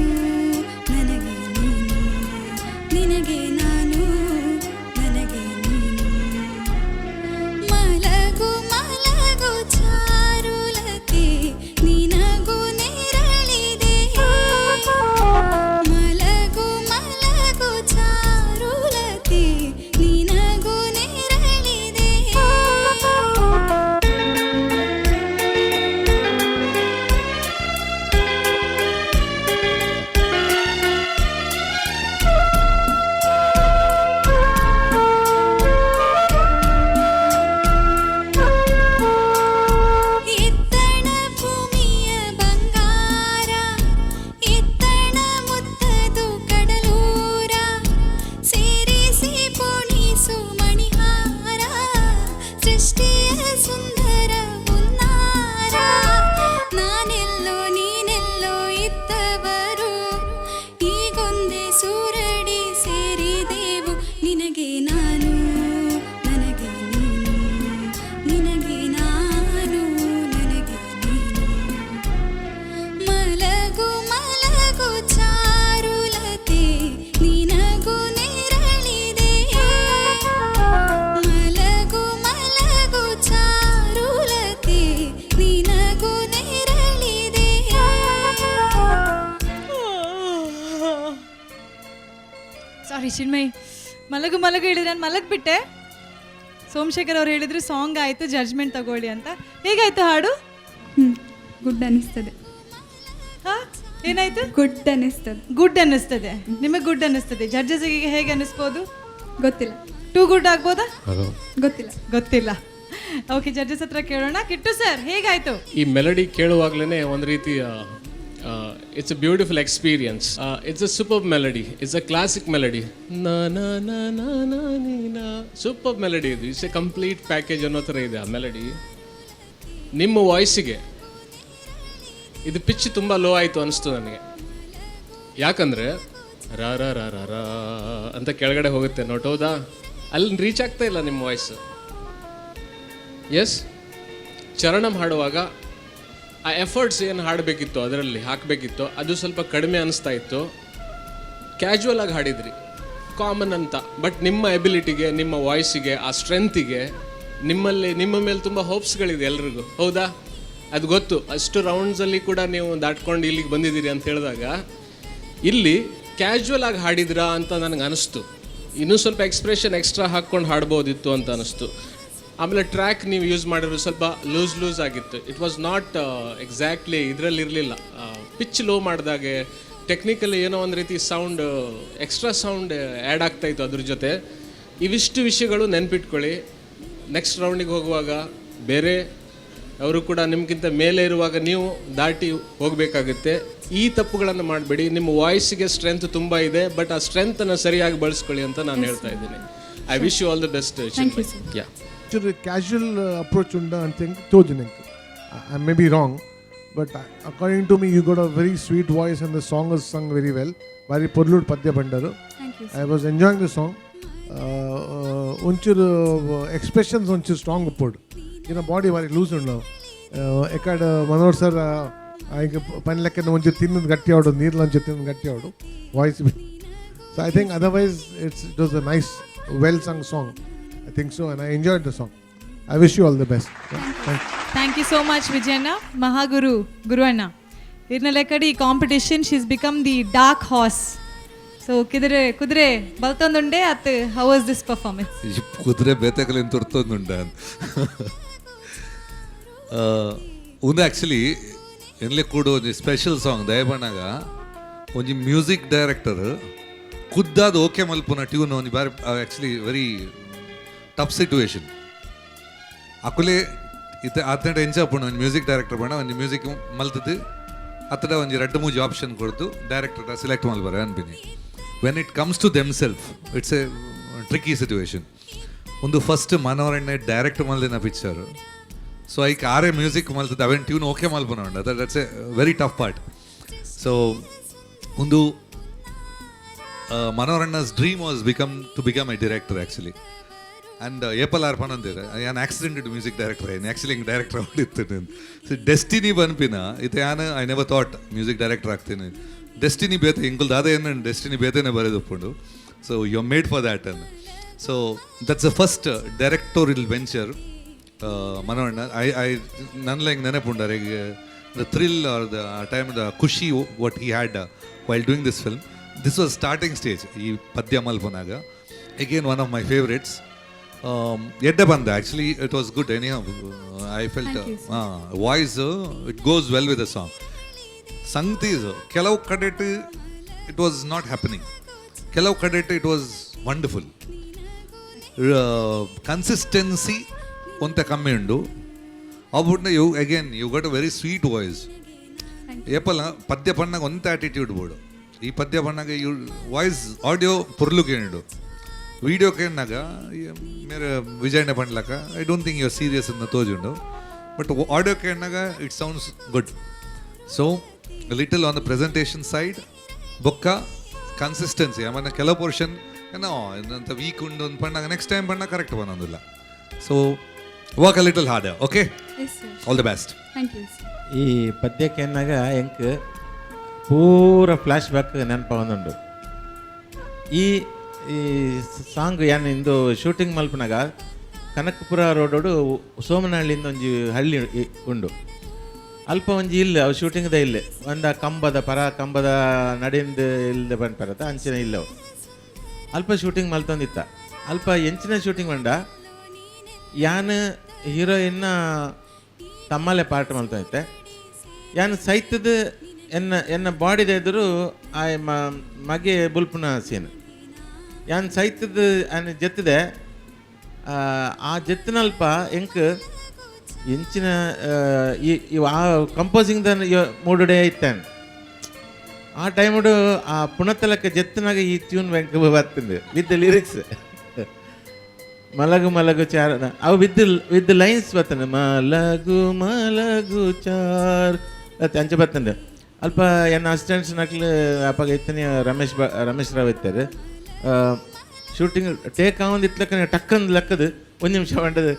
ಚಿನ್ಮಯ್ ಮಲಗು ಮಲಗು ಹೇಳಿದ್ರೆ ನಾನು ಮಲಗ್ಬಿಟ್ಟೆ. ಸೋಮಶೇಖರ್ ಅವ್ರು ಹೇಳಿದ್ರು ಸಾಂಗ್ ಆಯಿತು, ಜಡ್ಜ್ಮೆಂಟ್ ತಗೊಳ್ಳಿ ಅಂತ. ಹೇಗಾಯ್ತು ಹಾಡು? ಗುಡ್ ಅನಿಸ್ತದೆ. ಹಾಂ, ಏನಾಯ್ತು? ಗುಡ್ ಅನಿಸ್ತದೆ. ಗುಡ್ ಅನ್ನಿಸ್ತದೆ. ನಿಮಗೆ ಗುಡ್ ಅನ್ನಿಸ್ತದೆ. ಜಡ್ಜಸ್ಗೆ ಹೇಗೆ ಅನ್ನಿಸ್ಬೋದು? ಗೊತ್ತಿಲ್ಲ. ಟೂ ಗುಡ್ ಆಗ್ಬೋದಾ? ಗೊತ್ತಿಲ್ಲ. ಗೊತ್ತಿಲ್ಲ. ಓಕೆ, ಜಡ್ಜಸ್ ಹತ್ರ ಕೇಳೋಣ. ಕಿಟ್ಟು ಸರ್, ಹೇಗಾಯ್ತು? ಈ ಮೆಲಡಿ ಕೇಳುವಾಗಲೇ ಒಂದು ರೀತಿಯ it's a beautiful experience. It's a super melody, it's a classic melody. Super melody ಇದು. ಇಟ್ಸ್ ಎ ಕಂಪ್ಲೀಟ್ ಪ್ಯಾಕೇಜ್ ಅನ್ನೋ ಥರ ಇದೆ ಆ ಮೆಲಡಿ. ನಿಮ್ಮ ವಾಯ್ಸಿಗೆ ಇದು ಪಿಚ್ ತುಂಬ ಲೋ ಆಯಿತು ಅನಿಸ್ತು ನನಗೆ. ಯಾಕಂದರೆ ರಾ ರಾ ರಾ ರಾ ರಾ ಅಂತ ಕೆಳಗಡೆ ಹೋಗುತ್ತೆ ನೋಟ್, ಹೌದಾ? ಅಲ್ಲಿ ರೀಚ್ ಆಗ್ತಾ ಇಲ್ಲ ನಿಮ್ಮ ವಾಯ್ಸ್. ಎಸ್, ಚರಣಂ ಹಾಡುವಾಗ ಆ ಎಫರ್ಟ್ಸ್ ಏನು ಹಾಡಬೇಕಿತ್ತು, ಅದರಲ್ಲಿ ಹಾಕಬೇಕಿತ್ತು, ಅದು ಸ್ವಲ್ಪ ಕಡಿಮೆ ಅನಿಸ್ತಾ ಇತ್ತು. ಕ್ಯಾಶುವಲ್ ಆಗಿ ಹಾಡಿದ್ರಿ, ಕಾಮನ್ ಅಂತ. ಬಟ್ ನಿಮ್ಮ ಎಬಿಲಿಟಿಗೆ, ನಿಮ್ಮ ವಾಯ್ಸಿಗೆ, ಆ ಸ್ಟ್ರೆಂತಿಗೆ ನಿಮ್ಮ ಮೇಲೆ ತುಂಬ ಹೋಪ್ಸ್ಗಳಿದೆ ಎಲ್ರಿಗೂ, ಹೌದಾ? ಅದು ಗೊತ್ತು. ಅಷ್ಟು ರೌಂಡ್ಸಲ್ಲಿ ಕೂಡ ನೀವು ದಾಟ್ಕೊಂಡು ಇಲ್ಲಿಗೆ ಬಂದಿದ್ದೀರಿ ಅಂತ ಹೇಳಿದಾಗ ಇಲ್ಲಿ ಕ್ಯಾಶುವಲ್ ಆಗಿ ಹಾಡಿದ್ರಾ ಅಂತ ನನಗೆ ಅನಿಸ್ತು. ಇನ್ನೂ ಸ್ವಲ್ಪ ಎಕ್ಸ್ಪ್ರೆಷನ್ ಎಕ್ಸ್ಟ್ರಾ ಹಾಕ್ಕೊಂಡು ಹಾಡ್ಬೋದಿತ್ತು ಅಂತ ಅನಿಸ್ತು. ಆಮೇಲೆ ಟ್ರ್ಯಾಕ್ ನೀವು ಯೂಸ್ ಮಾಡಿದ್ರು ಸ್ವಲ್ಪ ಲೂಸ್ ಆಗಿತ್ತು. ಇಟ್ ವಾಸ್ ನಾಟ್ ಎಕ್ಸಾಕ್ಟ್ಲಿ ಇದರಲ್ಲಿ ಇರಲಿಲ್ಲ. ಪಿಚ್ ಲೋ ಮಾಡಿದಾಗೆ ಟೆಕ್ನಿಕಲಿ ಏನೋ ಒಂದು ರೀತಿ ಸೌಂಡ್, ಎಕ್ಸ್ಟ್ರಾ ಸೌಂಡ್ ಆ್ಯಡ್ ಆಗ್ತಾಯಿತ್ತು ಅದ್ರ ಜೊತೆ. ಇವಿಷ್ಟು ವಿಷಯಗಳು ನೆನ್ಪಿಟ್ಕೊಳ್ಳಿ. ನೆಕ್ಸ್ಟ್ ರೌಂಡಿಗೆ ಹೋಗುವಾಗ ಬೇರೆ ಅವರು ಕೂಡ ನಿಮಗಿಂತ ಮೇಲೆ ಇರುವಾಗ ನೀವು ದಾಟಿ ಹೋಗಬೇಕಾಗುತ್ತೆ. ಈ ತಪ್ಪುಗಳನ್ನು ಮಾಡಬೇಡಿ. ನಿಮ್ಮ ವಾಯ್ಸಿಗೆ ಸ್ಟ್ರೆಂತ್ ತುಂಬ ಇದೆ, ಬಟ್ ಆ ಸ್ಟ್ರೆಂತನ್ನು ಸರಿಯಾಗಿ ಬಳಸ್ಕೊಳ್ಳಿ ಅಂತ ನಾನು ಹೇಳ್ತಾ ಇದ್ದೀನಿ. I wish you all the best. Yeah, casual approach unda and think tojining. I may be wrong, but according to me you got a very sweet voice and the song is sung very well. Vari Podlud Padya Bandaru. I was enjoying the song. Unchuru expressions unchuru strong uppod. In a body vari loose undav. Ekada Manor sir I panlekkana unchuru tinnad gatti avadu, neerla unchuru tinnad gatti avadu. Voice. So I think otherwise it was a nice, well sung song. I think so, and I enjoyed the song. I wish you all the best. Thank you so much, Vijayana. Mahaguru, Guru Anna. Irnalekadi competition, she's become the dark horse. So, kudre baltondunde at how was this performance? ಕುದುರೆ ಬೇತೆಕಲಿಂದ ತುರ್ತೊಂದುಂಡ ಒಂದು actually ಎನ್ಲೆ ಕೂಡ ಒಂದು special song ದಯಬಣ್ಣಾಗ ಒಂಜಿ music director ಖುದ್ದಾದ okay ಮಲ್ಪುನ tune ಒಂದು ಬಾರಿ actually very tough situation ಅಕುಲೆ ಇತ್ತೆ ಆತನ ಎಂಚಾಪುಣ ಒಂದು ಮ್ಯೂಸಿಕ್ ಡೈರೆಕ್ಟರ್ ಬಣ್ಣ ಒಂದು ಮ್ಯೂಸಿಕ್ ಮಲ್ತದ್ದು ಅತ್ತಡ ಒಂದು 2-3 ಆಪ್ಷನ್ ಕೊಡ್ತು ಡೈರೆಕ್ಟರ್ ಸೆಲೆಕ್ಟ್ ಮಲ್ಬಾರೆ ಅನ್ಬಿನಿ. When it comes to them self it's a tricky situation. ಒಂದು ಫಸ್ಟ್ ಮನೋರಣ್ಯ ಡೈರೆಕ್ಟ್ ಮಲ್ದಿನ ಪಿಕ್ಚರು. ಸೊ ಐಕ್ ಆರೇ ಮ್ಯೂಸಿಕ್ ಮಲ್ತದ್ದು ಅವೆನ್ ಟ್ಯೂನ್ ಓಕೆ ಮಲ್ಪುನ ಉಂಡು. That's a very tough part. So ಒಂದು ಮನೋರಣ್ಣಸ್ dream was to become a director actually. And ಏಪಲ್ ಆರ್ಪಣಂತೀರ ಯಾನ್ ಆಕ್ಸಿಡೆಂಟೆಡ್ ಮ್ಯೂಸಿಕ್ ಡೈರೆಕ್ಟರ್ ಏನು ಆ್ಯಕ್ಚುಲಿ ಹಿಂಗೆ ಡೈರೆಕ್ಟರ್ ಮಾಡಿತ್ತು. ಸೊ ಡೆಸ್ಟಿನಿ ಬನ್ಪಿನ ಇದು ಯಾನು I never thought music director ಆಗ್ತೀನಿ. ಡೆಸ್ಟಿನಿ ಬೇತೆ ಹಿಂಗುಲ್ದು ಅದೇ ಏನು ಡೆಸ್ಟಿನಿ ಬೇತೆನೇ ಬರೆದುಕೊಂಡು. So you are made for that ಅನ್ನು. So that's a first directorial venture ಮನೋರಣ್ಣ. ಐ ನನ್ನ ಹಿಂಗೆ ನೆನಪುಂಡಾರೆ ಈಗ the thrill or the time the ಖುಷಿ what he had while doing this film. This was starting stage ಈ ಪದ್ಯ ಮಲ್ಪನಾಗ. Again one of my favourites. ಎಡ್ಡೆ ಬಂದ actually it was good anyhow. I felt voice it goes well with the song. ಸಂಗತೀಸ್ ಕೆಲವು ಕಡೆ it was not happening, ಕೆಲವು ಕಡೆ ಇಟ್ ವಾಸ್ ವಂಡರ್ಫುಲ್. ಕನ್ಸಿಸ್ಟೆನ್ಸಿ ಒಂತ ಕಮ್ಮಿ ಉಂಡು. ಅವುಡ್ನ you got a very sweet voice. ಏಪಲ್ ಪದ್ಯ ಪಣ್ಣಾಗ ಒಂತ ಆ್ಯಟಿಟ್ಯೂಡ್ ಬೋಡು. ಈ ಪದ್ಯ ಪಣ್ಣಾಗ ಯು ವಾಯ್ಸ್ ಆಡಿಯೋ ಪುರ್ಲು ಕೇಳಿಡು, ವಿಡಿಯೋ ಕೇಳಿನಾಗ ಮೇರೆ ವಿಜಯಣ್ಣ ಪಣ್ಲಕ I don't think you are serious ಅಂತ ತೋಜುಂಡು. ಬಟ್ ಆಡಿಯೋ ಕೇಳಿನಾಗ it sounds good. So little on the presentation side ಬೊಕ್ಕ ಕನ್ಸಿಸ್ಟೆನ್ಸಿ. ಆಮೇಲೆ ಕೆಲವು ಪೋರ್ಷನ್ ಏನೋ ಇಂತ ವೀಕ್ ಉಂಡು ಅಂತ ಪಣ್ಣಾಗ ನೆಕ್ಸ್ಟ್ ಟೈಮ್ ಪಣ್ಣ ಕರೆಕ್ಟ್ ಬಂದಿಲ್ಲ. So work a little hard. Okay, all the best. ಈ ಪದ್ಯಕ್ಕೆ ಎನ್ನಾಗ ಎಂಕ್ ಪೂರ ಫ್ಲ್ಯಾಶ್ ಬ್ಯಾಕ್ ನೆನಪ ಒಂದುಂಡು. ಈ ಸಾಂಗ್ ಏನು ಇಂದು ಶೂಟಿಂಗ್ ಮಲ್ಪನಾಗ ಕನಕಪುರ ರೋಡೋಡು ಸೋಮನಹಳ್ಳಿಯಿಂದ ಒಂಜಿ ಹಳ್ಳಿ ಉಂಡು. ಅಲ್ಪ ಒಂಜಿ ಇಲ್ಲ ಅವು ಶೂಟಿಂಗ್ದ ಇಲ್ಲೇ ಒಂದ ಕಂಬದ ನಡಿಂದ ಇಲ್ಲದೆ ಬಂದ್ಪರತ್ತ ಅಂಚಿನ ಇಲ್ಲವು. ಅಲ್ಪ ಶೂಟಿಂಗ್ ಮಲ್ತೊಂದಿತ್ತ ಅಲ್ಪ ಎಂಚಿನ ಶೂಟಿಂಗ್ ಮಂಡ ಯಾನ್ ಹೀರೋಯಿನ್ನ ತಮ್ಮಲೆ ಪಾರ್ಟ್ ಮಲ್ತೊಂದಿತ್ತೆ ಯಾನ್ ಸೈತದ ಎನ್ನ ಬಾಡಿದ ಎದುರು ಆ ಮಗೆ ಬುಲ್ಪುನ ಸೀನ್ ಯಾನ್ ಸೈತದ ಅನ್ನ ಜೆತ್ತದೆ ಆ ಜೆತ್ತಿನಲ್ಪ ಎಂಕ್ ಎಂಚಿನ ಆ ಕಂಪೋಸಿಂಗ್ ಮೂಡುಡೆ ಇತ್ತಾನೆ ಆ ಟೈಮುಡು ಆ ಪುಣತಲಕ್ಕೆ ಜೆತ್ತಿನಾಗ ಈ ಟ್ಯೂನ್ ಬೆಂಕ ಬರ್ತಂದು ವಿತ್ ಲಿರಿಕ್ಸ್ ಮಲಗು ಮಲಗು ಚಾರ ಅವು ವಿತ್ ಲೈನ್ಸ್ ಬರ್ತಾನೆ ಮಲಗು ಚಾರ್ ಅಂಚೆ ಬರ್ತಂದೆ ಅಲ್ಪ ಎನ್ನ ಅಸಿಸ್ಟೆಂಟ್ಸ್ ನಕ್ಲು ಅಪ್ಪಾಗ ಇತ್ತನೆ ರಮೇಶ್ ರಾವ್ ಇತ್ತಾರೆ ಶೂಟಿಂಗ್ ಟೇಕ್ ಆಗೊಂದು ಇತ್ಲಕ್ಕ ಟಕ್ಕಂದು ಲೆಕ್ಕದು ಒಂದು ನಿಮಿಷ ಬಂಡದು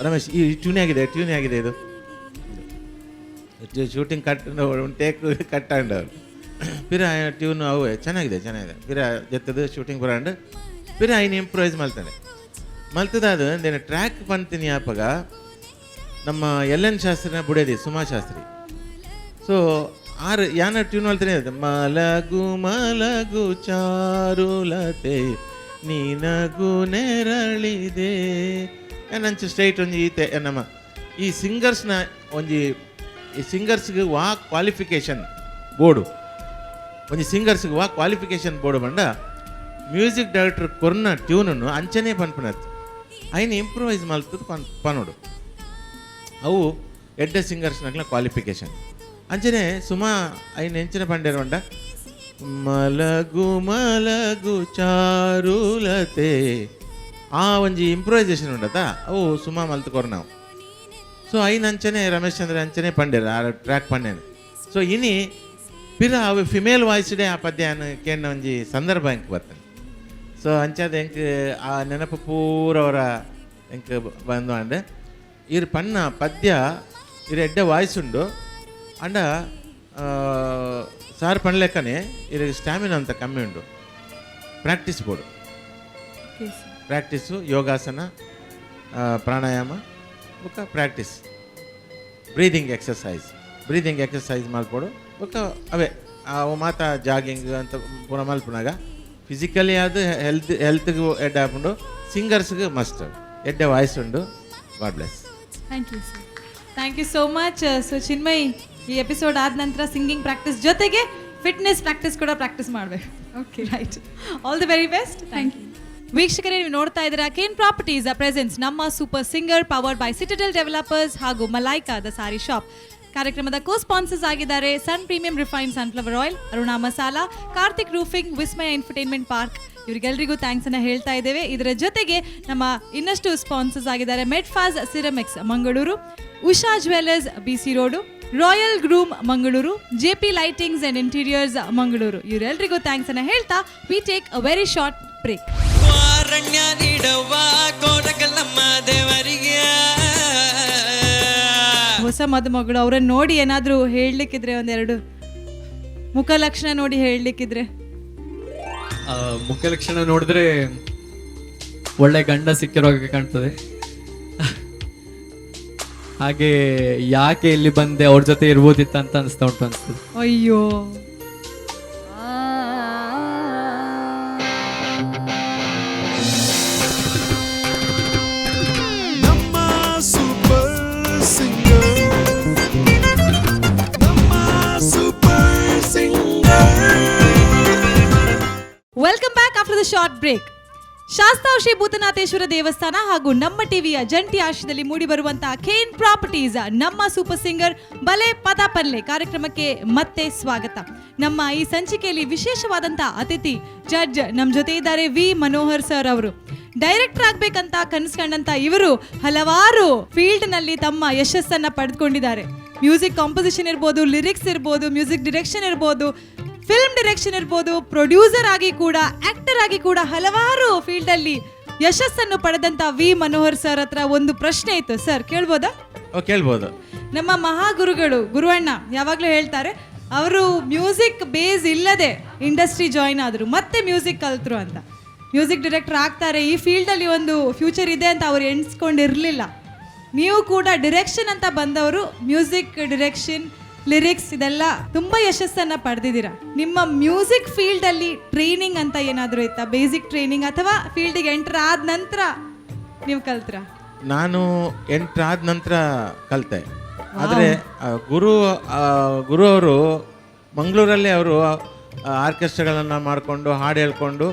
ರಮೇಶ್ ಈ ಟ್ಯೂನೇ ಆಗಿದೆ ಇದು ಶೂಟಿಂಗ್ ಕಟ್ ಒಂದು ಟೇಕ್ ಕಟ್ ಆಂಡವ್ರು ಪಿರ ಟ್ಯೂನ್ ಅವು ಚೆನ್ನಾಗಿದೆ ಪಿರ ಜತ್ತದು ಶೂಟಿಂಗ್ ಬರಾಂಡ್ ಪಿರ ಐನು ಇಂಪ್ರೂವೈಸ್ ಮಲ್ತದ ಅದು నేను ಟ್ರ್ಯಾಕ್ ಪಂತೀನಿ ಆಪಗ ನಮ್ಮ ಎಲ್.ಎನ್. ಶಾಸ್ತ್ರಿನ ಬುಡೇದಿ ಸುಮಾ ಶಾಸ್ತ್ರಿ ಸೊ ಆರು ಯಾನ ಟ್ಯೂನ್ ಮಲ್ತಾನೆ ಮಲಗು ಚಾರುಲತೆ ನೀನಗು ನೆರಳಿದೆ ಏನಂಚು ಸ್ಟ್ರೈಟ್ ಒಂಜಿ ಈತೆ ನಮ್ಮ ಈ ಸಿಂಗರ್ಸ್ನ ಒಂಜಿ ಈ ಸಿಂಗರ್ಸ್ಗೆ ವಾ ಕ್ವಾಲಿಫಿಕೇಶನ್ ಬೋರ್ಡು ಒಂಜಿ ಸಿಂಗರ್ಸ್ಗೆ ವಾ ಕ್ವಾಲಿಫಿಕೇಶನ್ ಬೋರ್ಡು ಬಂಡ ಮ್ಯೂಸಿಕ್ ಡೈರೆಕ್ಟರ್ ಕೊರ್ನ ಟ್ಯೂನನ್ನು ಅಂಚನೆ ಪನ್ಪನತ್ತು ಐನು ಇಂಪ್ರೂವೈಸ್ ಮಲ್ತದ್ದು ಪನೋಡು ಅವು ಎಡ್ಡೆ ಸಿಂಗರ್ಸ್ನಾಗ್ಲ ಕ್ವಾಲಿಫಿಕೇಶನ್ ಅಂಚನೆ ಸುಮಾ ಐನು ಎಂಚಿನ ಪಂಡೇರು ಬಂಡ ಮಲಗು ಚಾರುಲತೆ ಆ ಒಂಜಿ ಇಂಪ್ರೂವೈಸೇಷನ್ ಉಂಡತ ಅವು ಸುಮಾ ಮಲ್ತುಕೊರ್ ನಾವು ಸೊ ಐನು ಅಂಚನೆ ರಮೇಶ್ ಚಂದ್ರ ಅಂಚನೆ ಪಂಡೇರು ಆ ಟ್ರ್ಯಾಕ್ ಪಂಡೇನು ಸೊ ಇನಿ ಪಿರ ಅವು ಫಿಮೇಲ್ ವಾಯ್ಸ್ಡೇ ಆ ಪದ್ಯನ ಕೇಂದ್ರ ಒಂಜಿ ಸಂದರ್ಭ ಎಂಕ್ ಬರ್ತಾನೆ ಸೊ ಅಂಚಾದ ಎಂಕ್ ಆ ನೆನಪು ಪೂರವರ ಎಂಕ್ ಬಂದು ಅಂಡೆ ಇರು ಪನ್ನ ಪದ್ಯ ಇರು ಎಡ್ಡೆ ವಾಯ್ಸ್ ಉಂಡು ಅಂಡ ಸಾರ್ ಪಣ್ಲೆಕ್ಕನೆ ಇರು ಸ್ಟ್ಯಾಮಿನಾ ಅಂತ ಕಮ್ಮಿ ಉಂಡು ಪ್ರಾಕ್ಟೀಸ್ ಬೋರ್ಡು ಪ್ರಾಕ್ಟೀಸು ಯೋಗಾಸನ ಪ್ರಾಣಾಯಾಮ ಬೊಕ್ಕ ಪ್ರಾಕ್ಟೀಸ್ ಬ್ರೀದಿಂಗ್ ಎಕ್ಸಸೈಸ್ ಮಾಡ್ಕೊಡು ಬೊಕ್ಕ ಅವೇ ಅವು ಮಾತ ಜಾಗಿಂಗ್ ಅಂತ ಪೂರ ಮಲ್ಪನಾಗ ಫಿಸಿಕಲಿ ಅದು ಹೆಲ್ತ್ಗೆ ಎಡ್ಡೆ ಹಾಕೊಂಡು ಸಿಂಗರ್ಸ್ಗೆ ಮಸ್ಟ್ ಎಡ್ಡೆ ವಾಯ್ಸ್ ಉಂಡು God bless thank you so much so Chinmay ಈ ಎಪಿಸೋಡ್ ಆದ ನಂತರ ಸಿಂಗಿಂಗ್ ಪ್ರಾಕ್ಟೀಸ್ ಜೊತೆಗೆ ಫಿಟ್ನೆಸ್ ಪ್ರಾಕ್ಟೀಸ್ ಕೂಡ ಪ್ರಾಕ್ಟೀಸ್ ಮಾಡಬೇಕು okay right all the very best thank you ವೀಕ್ಷಕರೇ ನೀವು ನೋಡ್ತಾ ಇದ್ದೀರಾ ಕೇನ್ ಪ್ರಾಪರ್ಟೀಸ್ ಪ್ರೆಸೆನ್ಸ್ ನಮ್ಮ super singer powered by Citadel developers ಹಾಗೂ ಮಲೈಕಾ ದ ಸಾರಿ ಶಾಪ್ ಕಾರ್ಯಕ್ರಮದ ಕೋ ಸ್ಪಾನ್ಸರ್ಸ್ ಆಗಿದ್ದಾರೆ Sun premium refine sunflower oil Aruna masala Karthik roofing ವಿಸ್ಮಯ ಎಂಟರ್ಟೈನ್ಮೆಂಟ್ ಪಾರ್ಕ್ ಇವರಿಗೆಲ್ಲರಿಗೂ ಥ್ಯಾಂಕ್ಸ್ ಅನ್ನ ಹೇಳ್ತಾ ಇದ್ದೇವೆ ಇದರ ಜೊತೆಗೆ ನಮ್ಮ ಇನ್ನಷ್ಟು ಸ್ಪಾನ್ಸರ್ಸ್ ಆಗಿದ್ದಾರೆ ಮೆಡ್ಫಾಸ್ ceramics Mangaluru Usha jewellers B C road royal groom Mangaluru JP lightings and interiors Mangaluru ಇವರೆಲ್ಲರಿಗೂ ಥ್ಯಾಂಕ್ಸ್ ಅನ್ನ ಹೇಳ್ತಾ we take a very short break ಹೊಸ ಮದುಮಗಳು ಅವರನ್ನು ನೋಡಿ ಏನಾದರೂ ಹೇಳಲಿಕ್ಕಿದ್ರೆ ಒಂದೆರಡು ಮುಖಲಕ್ಷಣ ನೋಡಿ ಹೇಳಲಿಕ್ಕಿದ್ರೆ ಮುಖ್ಯ ಲಕ್ಷಣ ನೋಡಿದ್ರೆ ಒಳ್ಳೆ ಗಂಡ ಸಿಕ್ಕಿರೋಗೆ ಕಾಣ್ತದೆ ಹಾಗೆ ಯಾಕೆ ಇಲ್ಲಿ ಬಂದೆ ಅವ್ರ ಜೊತೆ ಇರ್ಬೋದಿತ್ತ ಅಂತ ಅನಿಸ್ತಾ ಉಂಟು ಅನ್ಸ್ತದೆ ಅಯ್ಯೋ welcome back after the short break Shastav Shri Bhoothanatheshwara ದೇವಸ್ಥಾನ ಹಾಗೂ ನಮ್ಮ ಟಿವಿಯ ಜಂಟಿ ಆಶ್ರಯದಲ್ಲಿ ಮೂಡಿ ಬರುವಂತಹ ಕೇನ್ ಪ್ರಾಪರ್ಟೀಸ್ ನಮ್ಮ ಸೂಪರ್ ಸಿಂಗರ್ ಬಲೆ ಪದ ಪಲ್ಲೆ ಕಾರ್ಯಕ್ರಮಕ್ಕೆ ಮತ್ತೆ ಸ್ವಾಗತ. ನಮ್ಮ ಈ ಸಂಚಿಕೆಯಲ್ಲಿ ವಿಶೇಷವಾದಂತಹ ಅತಿಥಿ ಜಡ್ಜ್ ನಮ್ಮ ಜೊತೆ ಇದ್ದಾರೆ ವಿ ಮನೋಹರ್ ಸರ್ ಅವರು. ಡೈರೆಕ್ಟರ್ ಆಗ್ಬೇಕಂತ ಕನಸು ಕಂಡಂತ ಇವರು ಹಲವಾರು ಫೀಲ್ಡ್ ನಲ್ಲಿ ತಮ್ಮ ಯಶಸ್ಸನ್ನ ಪಡೆದುಕೊಂಡಿದ್ದಾರೆ. ಮ್ಯೂಸಿಕ್ ಕಾಂಪೋಸಿಷನ್ ಇರ್ಬೋದು, ಲಿರಿಕ್ಸ್ ಇರ್ಬೋದು, ಮ್ಯೂಸಿಕ್ ಡೈರೆಕ್ಷನ್ ಇರ್ಬೋದು, ಫಿಲ್ಮ್ ಡೈರೆಕ್ಷನ್ ಇರ್ಬೋದು, ಪ್ರೊಡ್ಯೂಸರ್ ಆಗಿ ಕೂಡ, ಆಕ್ಟರ್ ಆಗಿ ಕೂಡ ಹಲವಾರು ಫೀಲ್ಡ್ ಅಲ್ಲಿ ಯಶಸ್ಸನ್ನು ಪಡೆದಂತ ವಿ ಮನೋಹರ್ ಸರ್ ಹತ್ರ ಒಂದು ಪ್ರಶ್ನೆ ಇತ್ತು. ಸರ್ ಕೇಳ್ಬೋದಾ? ಕೇಳ್ಬೋದು. ನಮ್ಮ ಮಹಾಗುರುಗಳು ಗುರುವಣ್ಣ ಯಾವಾಗ್ಲೂ ಹೇಳ್ತಾರೆ, ಅವರು ಮ್ಯೂಸಿಕ್ ಬೇಸ್ ಇಲ್ಲದೆ ಇಂಡಸ್ಟ್ರಿ ಜಾಯಿನ್ ಆದ್ರು, ಮತ್ತೆ ಮ್ಯೂಸಿಕ್ ಕಲ್ತರು ಅಂತ. ಮ್ಯೂಸಿಕ್ ಡೈರೆಕ್ಟರ್ ಆಗ್ತಾರೆ, ಈ ಫೀಲ್ಡ್ ಅಲ್ಲಿ ಒಂದು ಫ್ಯೂಚರ್ ಇದೆ ಅಂತ ಅವ್ರು ಎಣಿಸ್ಕೊಂಡಿರ್ಲಿಲ್ಲ. ನೀವು ಕೂಡ ಡಿರೆಕ್ಷನ್ ಅಂತ ಬಂದವರು, ಮ್ಯೂಸಿಕ್ ಡಿರೆಕ್ಷನ್ ಲಿರಿಕ್ಸ್ ಇದೆಲ್ಲ ತುಂಬಾ ಯಶಸ್ಸನ್ನ ಪಡೆದಿದ್ದೀರಾ. ನಿಮ್ಮ ಮ್ಯೂಸಿಕ್ ಫೀಲ್ಡ್ ಅಲ್ಲಿ ಟ್ರೈನಿಂಗ್ ಅಂತ ಏನಾದರೂ ಇತ್ತಾ? ಬೇಸಿಕ್ ಟ್ರೈನಿಂಗ್ ಅಥವಾ ಫೀಲ್ಡಿಗೆ ಎಂಟರ್ ಆದ ನಂತರ ನೀವು ಕಲ್ತ್ರ? ನಾನು ಎಂಟರ್ ಆದ ನಂತರ ಕಲಿತೆ. ಆದರೆ ಗುರು ಅವರು ಮಂಗಳೂರಲ್ಲಿ ಅವರು ಆರ್ಕೆಸ್ಟ್ರಾಗಳನ್ನು ಮಾಡಿಕೊಂಡು ಹಾಡು ಹೇಳ್ಕೊಂಡು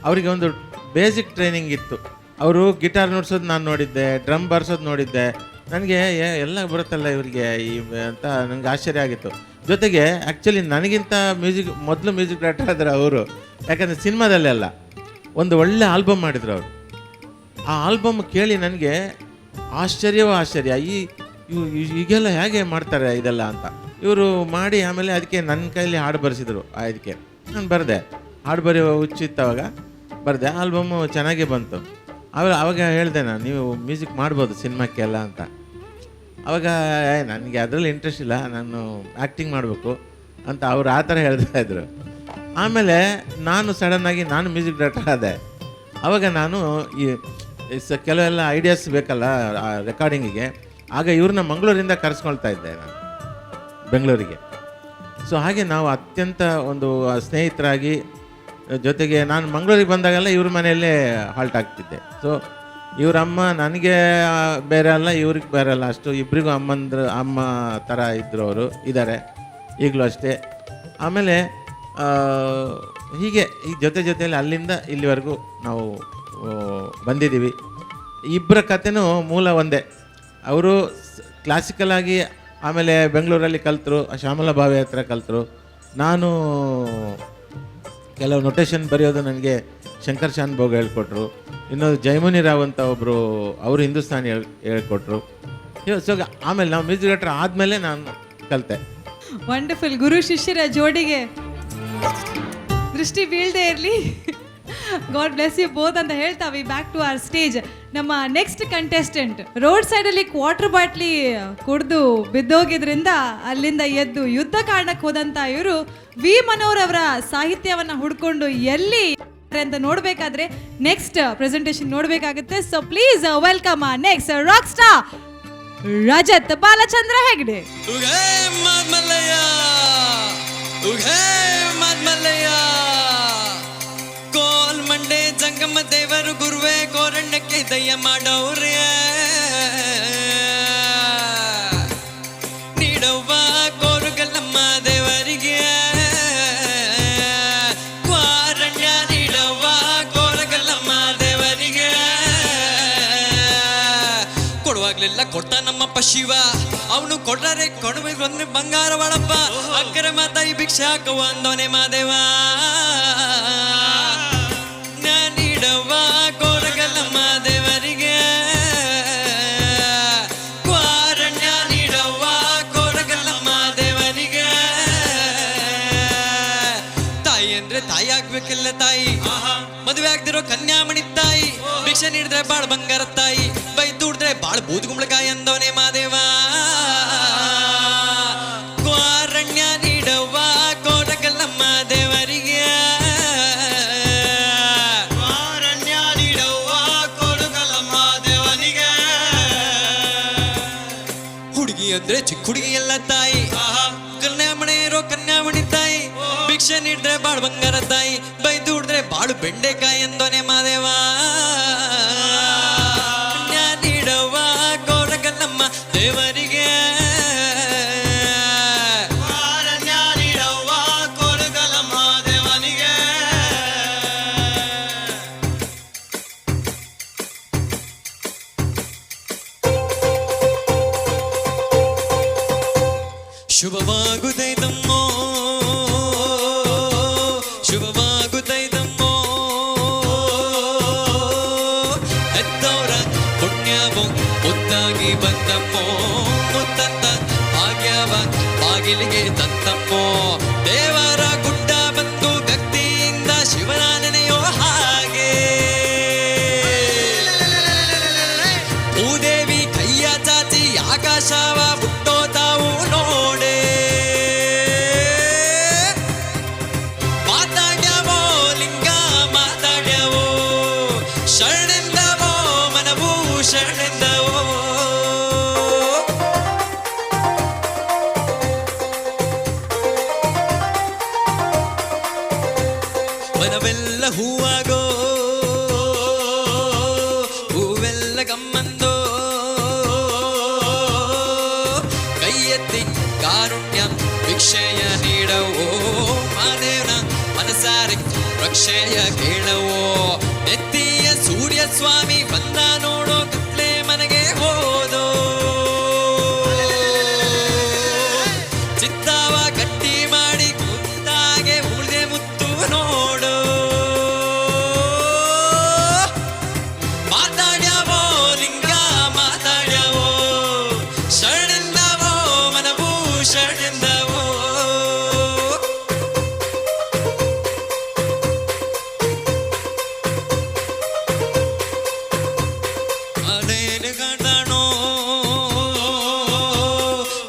ಅವರಿಗೆ ಒಂದು ಬೇಸಿಕ್ ಟ್ರೈನಿಂಗ್ ಇತ್ತು. ಅವರು ಗಿಟಾರ್ ನುಡ್ಸೋದು ನಾನು ನೋಡಿದ್ದೆ, ಡ್ರಮ್ ಬಾರಿಸೋದು ನೋಡಿದ್ದೆ. ನನಗೆ ಎಲ್ಲ ಬರುತ್ತಲ್ಲ ಇವರಿಗೆ ಅಂತ ನನಗೆ ಆಶ್ಚರ್ಯ ಆಗಿತ್ತು. ಜೊತೆಗೆ ಆ್ಯಕ್ಚುಲಿ ನನಗಿಂತ ಮೊದಲು ಮ್ಯೂಸಿಕ್ ಡೈರೆಕ್ಟರ್ ಆದ್ರೆ ಅವರು, ಯಾಕಂದರೆ ಸಿನಿಮಾದಲ್ಲೆಲ್ಲ ಒಂದು ಒಳ್ಳೆ ಆಲ್ಬಮ್ ಮಾಡಿದ್ರು ಅವರು. ಆ ಆಲ್ಬಮ್ ಕೇಳಿ ನನಗೆ ಆಶ್ಚರ್ಯ ಈಗೆಲ್ಲ ಹೇಗೆ ಮಾಡ್ತಾರೆ ಇದೆಲ್ಲ ಅಂತ. ಇವರು ಮಾಡಿ ಆಮೇಲೆ ಅದಕ್ಕೆ ನನ್ನ ಕೈಲಿ ಹಾಡು ಬರೆಸಿದ್ರು. ಇದಕ್ಕೆ ನಾನು ಬರೆದೆ, ಹಾಡು ಬರೆಯೋ ಹುಚ್ಚಿತ್ತವಾಗ ಬರೆದೆ. ಆಲ್ಬಮ್ಮು ಚೆನ್ನಾಗೇ ಬಂತು. ಆವಾಗ ಹೇಳಿದೆ ನಾನು, ನೀವು ಮ್ಯೂಸಿಕ್ ಮಾಡ್ಬೋದು ಸಿನಿಮಾಕ್ಕೆಲ್ಲ ಅಂತ. ಆವಾಗ ನನಗೆ ಅದರಲ್ಲಿ ಇಂಟ್ರೆಸ್ಟ್ ಇಲ್ಲ, ನಾನು ಆ್ಯಕ್ಟಿಂಗ್ ಮಾಡಬೇಕು ಅಂತ ಅವ್ರು ಆ ಥರ ಹೇಳ್ತಾ ಇದ್ರು. ಆಮೇಲೆ ನಾನು ಸಡನ್ನಾಗಿ ನಾನು ಮ್ಯೂಸಿಕ್ ಡೈರೆಕ್ಟರ್ ಆದೆ. ಆವಾಗ ನಾನು ಈ ಕೆಲವೆಲ್ಲ ಐಡಿಯಾಸ್ ಬೇಕಲ್ಲ ರೆಕಾರ್ಡಿಂಗಿಗೆ. ಆಗ ಇವ್ರನ್ನ ಮಂಗಳೂರಿಂದ ಕರೆಸ್ಕೊಳ್ತಾ ಇದ್ದೆ ನಾನು ಬೆಂಗಳೂರಿಗೆ. ಸೊ ಹಾಗೆ ನಾವು ಅತ್ಯಂತ ಒಂದು ಸ್ನೇಹಿತರಾಗಿ, ಜೊತೆಗೆ ನಾನು ಮಂಗಳೂರಿಗೆ ಬಂದಾಗೆಲ್ಲ ಇವ್ರ ಮನೆಯಲ್ಲೇ ಹಾಲ್ಟ್ ಆಗ್ತಿದ್ದೆ. ಸೊ ಇವ್ರ ಅಮ್ಮ ನನಗೆ ಬೇರೆ ಅಲ್ಲ, ಇವ್ರಿಗೆ ಬೇರೆ ಅಲ್ಲ, ಅಷ್ಟು ಇಬ್ಬರಿಗೂ ಅಮ್ಮ ಥರ ಇದ್ದರು. ಅವರು ಇದ್ದಾರೆ ಈಗಲೂ ಅಷ್ಟೇ. ಆಮೇಲೆ ಹೀಗೆ ಈ ಜೊತೆಯಲ್ಲಿ ಅಲ್ಲಿಂದ ಇಲ್ಲಿವರೆಗೂ ನಾವು ಬಂದಿದ್ದೀವಿ. ಇಬ್ಬರ ಕಥೆನೂ ಮೂಲ ಒಂದೇ. ಅವರು ಕ್ಲಾಸಿಕಲ್ ಆಗಿ ಆಮೇಲೆ ಬೆಂಗಳೂರಲ್ಲಿ ಕಲಿತರು, ಶ್ಯಾಮಲ ಭಾವೆ ಹತ್ರ ಕಲಿತರು. ನಾನು ಕೆಲವು ನೊಟೇಷನ್ ಬರೆಯೋದು ನನಗೆ ಶಂಕರ್ ಶಾನ್ ಭೋಗ್ ಹೇಳ್ಕೊಟ್ರು. ಇನ್ನೊಂದು ಜೈಮುನಿ ರಾವ್ ಅಂತ ಒಬ್ಬರು, ಅವರು ಹಿಂದೂಸ್ತಾನಿ ಹೇಳ್ಕೊಟ್ರು. ಸೊ ಆಮೇಲೆ ನಾವು ಮ್ಯೂಸಿಕ್ ಡೈರೆಕ್ಟರ್ ಆದಮೇಲೆ ನಾನು ಕಲಿತೆ. ವಂಡರ್ಫುಲ್. ಗುರು ಶಿಷ್ಯರ ಜೋಡಿಗೆ ದೃಷ್ಟಿ ಬೀಳದೆ ಇರಲಿ. ಗಾಡ್ ಬ್ಲೆಸ್ ಯು ಬೋತ್ ಅಂತ ಹೇಳ್ತಾ we back to our stage. ನಮ್ಮ ನೆಕ್ಸ್ಟ್ ಕಂಟೆಸ್ಟೆಂಟ್ ರೋಡ್ ಸೈಡಲ್ಲಿ ವಾಟರ್ ಬಾಟ್ಲಿ ಕುಡಿದು ಬಿದ್ದೋಗಿದ್ರಿಂದ ಅಲ್ಲಿಂದ ಎದ್ದು ಯುದ್ಧ ಕಾರಣಕ್ಕೆ ಹೋದಂತ ಇವರು ವಿ ಮನೋಹರ್ ಅವರ ಸಾಹಿತ್ಯವನ್ನ ಹುಡ್ಕೊಂಡು ಎಲ್ಲಿ ಅಂತ ನೋಡ್ಬೇಕಾದ್ರೆ ನೆಕ್ಸ್ಟ್ ಪ್ರೆಸೆಂಟೇಷನ್ ನೋಡ್ಬೇಕಾಗುತ್ತೆ. So please welcome next rock star Rajath Balachandra Hegde. ಕೋಲ್ ಮಂಡೆ ಜಂಗಮ ದೇವರು ಗುರುವೇ ಕೋರಣ್ಣಕ್ಕೆ ದಯ ಮಾಡೋರೇ, ನೀಡವ್ವ ಕೋರುಗಲ್ಲಮ್ಮ ದೇವರಿಗೆ ಕ್ವಾರಣ್ಯ, ನೀಡವ್ವ ಕೋರಗಲ್ಲಮ್ಮ ದೇವರಿಗೆ. ಕೊಡುವಾಗ್ಲೆಲ್ಲ ಕೊಡ್ತಾನಮ್ಮಪ್ಪ ಶಿವ, ಅವನು ಕೊಡ್ರೆ ಕೊಡುವೆ ಬಂಗಾರ ಒಳಪ್ಪ. ಅಕ್ಕರ ಮಾತಾಯಿ ಭಿಕ್ಷೆ ಹಾಕುವ ಅಂದವನೇ ಮಾದೇವ. ನೀಡವ್ವ ಕೋರಗಲ್ಲಮ್ಮ ದೇವರಿಗೆ ಕ್ವಾರಣ್ಯ, ನೀಡವ್ವ ಕೋರಗಲ್ಲಮ್ಮ ದೇವರಿಗೆ. ತಾಯಿ ಅಂದ್ರೆ ತಾಯಿ ಆಗ್ಬೇಕಿಲ್ಲ ತಾಯಿ, ಮದುವೆ ಆಗ್ದಿರೋ ಕನ್ಯಾಮಣಿ ತಾಯಿ. ಭಿಕ್ಷೆ ನೀಡಿದ್ರೆ ಬಾಳ್ ಬಂಗಾರ ತಾಯಿ, ಬೈ ದುಡಿದ್ರೆ ಬಾಳ್ ಬೂದ್ಗುಂಬಳಕಾಯಿ ಅಂದವನೇ ಮಾದೇವ. ಕ್ವಾರಣ್ಯ, ನೀಡವ್ವ ಕೋರಗಲ್ಲಮ್ಮ ದೇವರಿಗೆ ಕ್ವಾರಣ್ಯ, ನೀಡವ್ವ ಕೋರಗಲ್ಲಮ್ಮ ದೇವರಿಗೆ. ಹುಡುಗಿ ಅಂದ್ರೆ ಚಿಕ್ಕ ಹುಡುಗಿ ಎಲ್ಲ ತಾಯಿ, ಕನ್ಯಾಮಣಿ ಇರೋ ಕನ್ಯಾಮಣಿ ತಾಯಿ. ಭಿಕ್ಷೆ ನೀಡಿದ್ರೆ ಬಾಳು ಬಂಗಾರ ತಾಯಿ, ಬೈ ದುಡಿದ್ರೆ ಬಾಳು ಬೆಂಡೆಕಾಯಿ ಎಂದೋನೆ ಮಾದೇವ. ನೀಡವ್ವ ಕೋರಗಲ್ಲಮ್ಮ ದೇವರಿಗೆ ನೀಡವ್ವ ಕೋರಗಲ್ಲಮ್ಮ ದೇವನಿಗೆ. ಶುಭವಾಗುತ್ತೈತಮ್ಮೋ, ಶುಭವಾಗುತ್ತೈತಮ್ಮೋ, ಎದ್ದವರ ಪುಣ್ಯವೋ ಮುದ್ದಾಗಿ ಬಂದಮ್ಮೋ. ಮುತ್ತಂತ ಭಾಗ್ಯವ ಬಾಗಿಲಿಗೆ ತಂತಮ್ಮೋ. ದೇವರ ಗುಡ್ಡ ಬಂದು ಭಕ್ತಿಯಿಂದ ಶಿವನ ನೆನೆಯೋ ಹಾಗೆ. ಭೂದೇವಿ ಕೈಯ ಚಾಚಿ ಆಕಾಶವ ಮುಟ್ಟೋ ತಾವು ನೋಡೆ. ಮಾತಾಡ್ಯವೋ ಲಿಂಗ ಮಾತಾಡ್ಯವೋ, ಶರಣೆಂದವೋ ಮನವು ಶರಣೆಂದವೋ. ಅಕ್ಷಯ ಕೇಳವೋ ನೆತ್ತಿಯ ಸೂರ್ಯ ಸ್ವಾಮಿ ಬಂದ ನೋಡೋ ಕತ್ಲೆ ಮನೆಗೆ ಹೋದೋ ಚಿತ್ತಾವ ಗಟ್ಟಿ ಮಾಡಿ ಕುತ್ತಾಗೆ ಉಳಿದೆ ಮುತ್ತು ನೋಡು ಮಾತಾಡ್ಯಾವೋ ಲಿಂಗ ಮಾತಾಡ್ಯಾವೋ ಶರಣೆಂದವೋ ಮನಭೂಷಣೆಂದವೋ ಅದೇನು ಕಂಡನೋ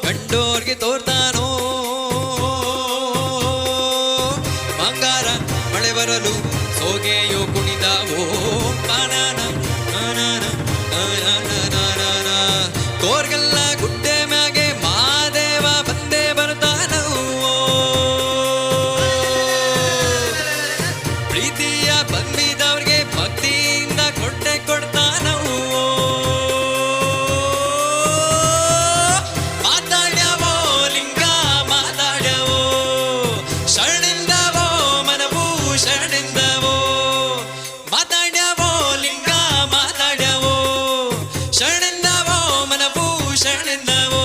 ಕಂಡೋರ್ಗೆ ತೋರ್ತಾನೋ ಬಂಗಾರ ಮಳೆ ಬರಲು ಸೋಗೆಯೋ ಕುಣಿದಾವೋ ಕಾನನ ಕೋರ್ಗೆಲ್ಲ ಗುಡ್ಡೆ ಮ್ಯಾಗೆ ಮಾದೇವ ಬಂದೇ ಬರ್ತಾನವೋ ಪ್ರೀತಿಯ ಬಂದಿದವ್ರಿಗೆ ಭಕ್ತಿಯಿಂದ ಕೊಟ್ಟೆ ಕೊಡ್ತಾನವೋ ಮಾತಾಡ್ಯಾವೋ ಲಿಂಗ ಮಾತಾಡ್ಯಾವೋ ಶರಣೆಂದವೋ ಮನಭೂಷಣೆಂದವೋ ಮಾತಾಡ್ಯಾವೋ ಲಿಂಗ ಮಾತಾಡ್ಯಾವೋ ಶರಣೆಂದವೋ ಮನಭೂಷಣೆಂದವೋ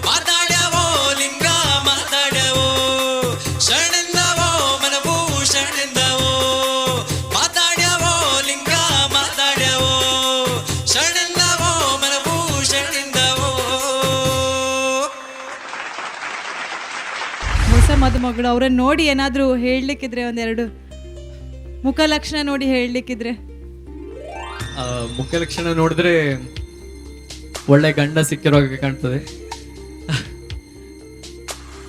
ಮಾತಾಡ್ಯಾವೋ ಲಿಂಗ ಮಾತಾಡ್ಯಾವೋ ಶರಣೆಂದವೋ ಮನಭೂಷಣೆಂದವೋ ಮಾತಾಡ್ಯಾವೋ ಲಿಂಗ ಮಾತಾಡ್ಯಾವೋ ಶರಣೆಂದವೋ ಮನಭೂಷಣೆಂದವೋ ಹೊಸ ಮದುಮಗಳು ಅವ್ರನ್ನ ನೋಡಿ ಏನಾದರೂ ಹೇಳಲಿಕ್ಕಿದ್ರೆ ಒಂದೆರಡು ಮುಖಲಕ್ಷಣ ನೋಡಿ ಹೇಳಲಿಕ್ಕಿದ್ರೆ. ಮುಖ್ಯ ಲಕ್ಷಣ ನೋಡಿದ್ರೆ ಒಳ್ಳೆ ಗಂಡ ಸಿಕ್ಕಿರೋ ಹಾಗೆ ಕಾಣ್ತದೆ.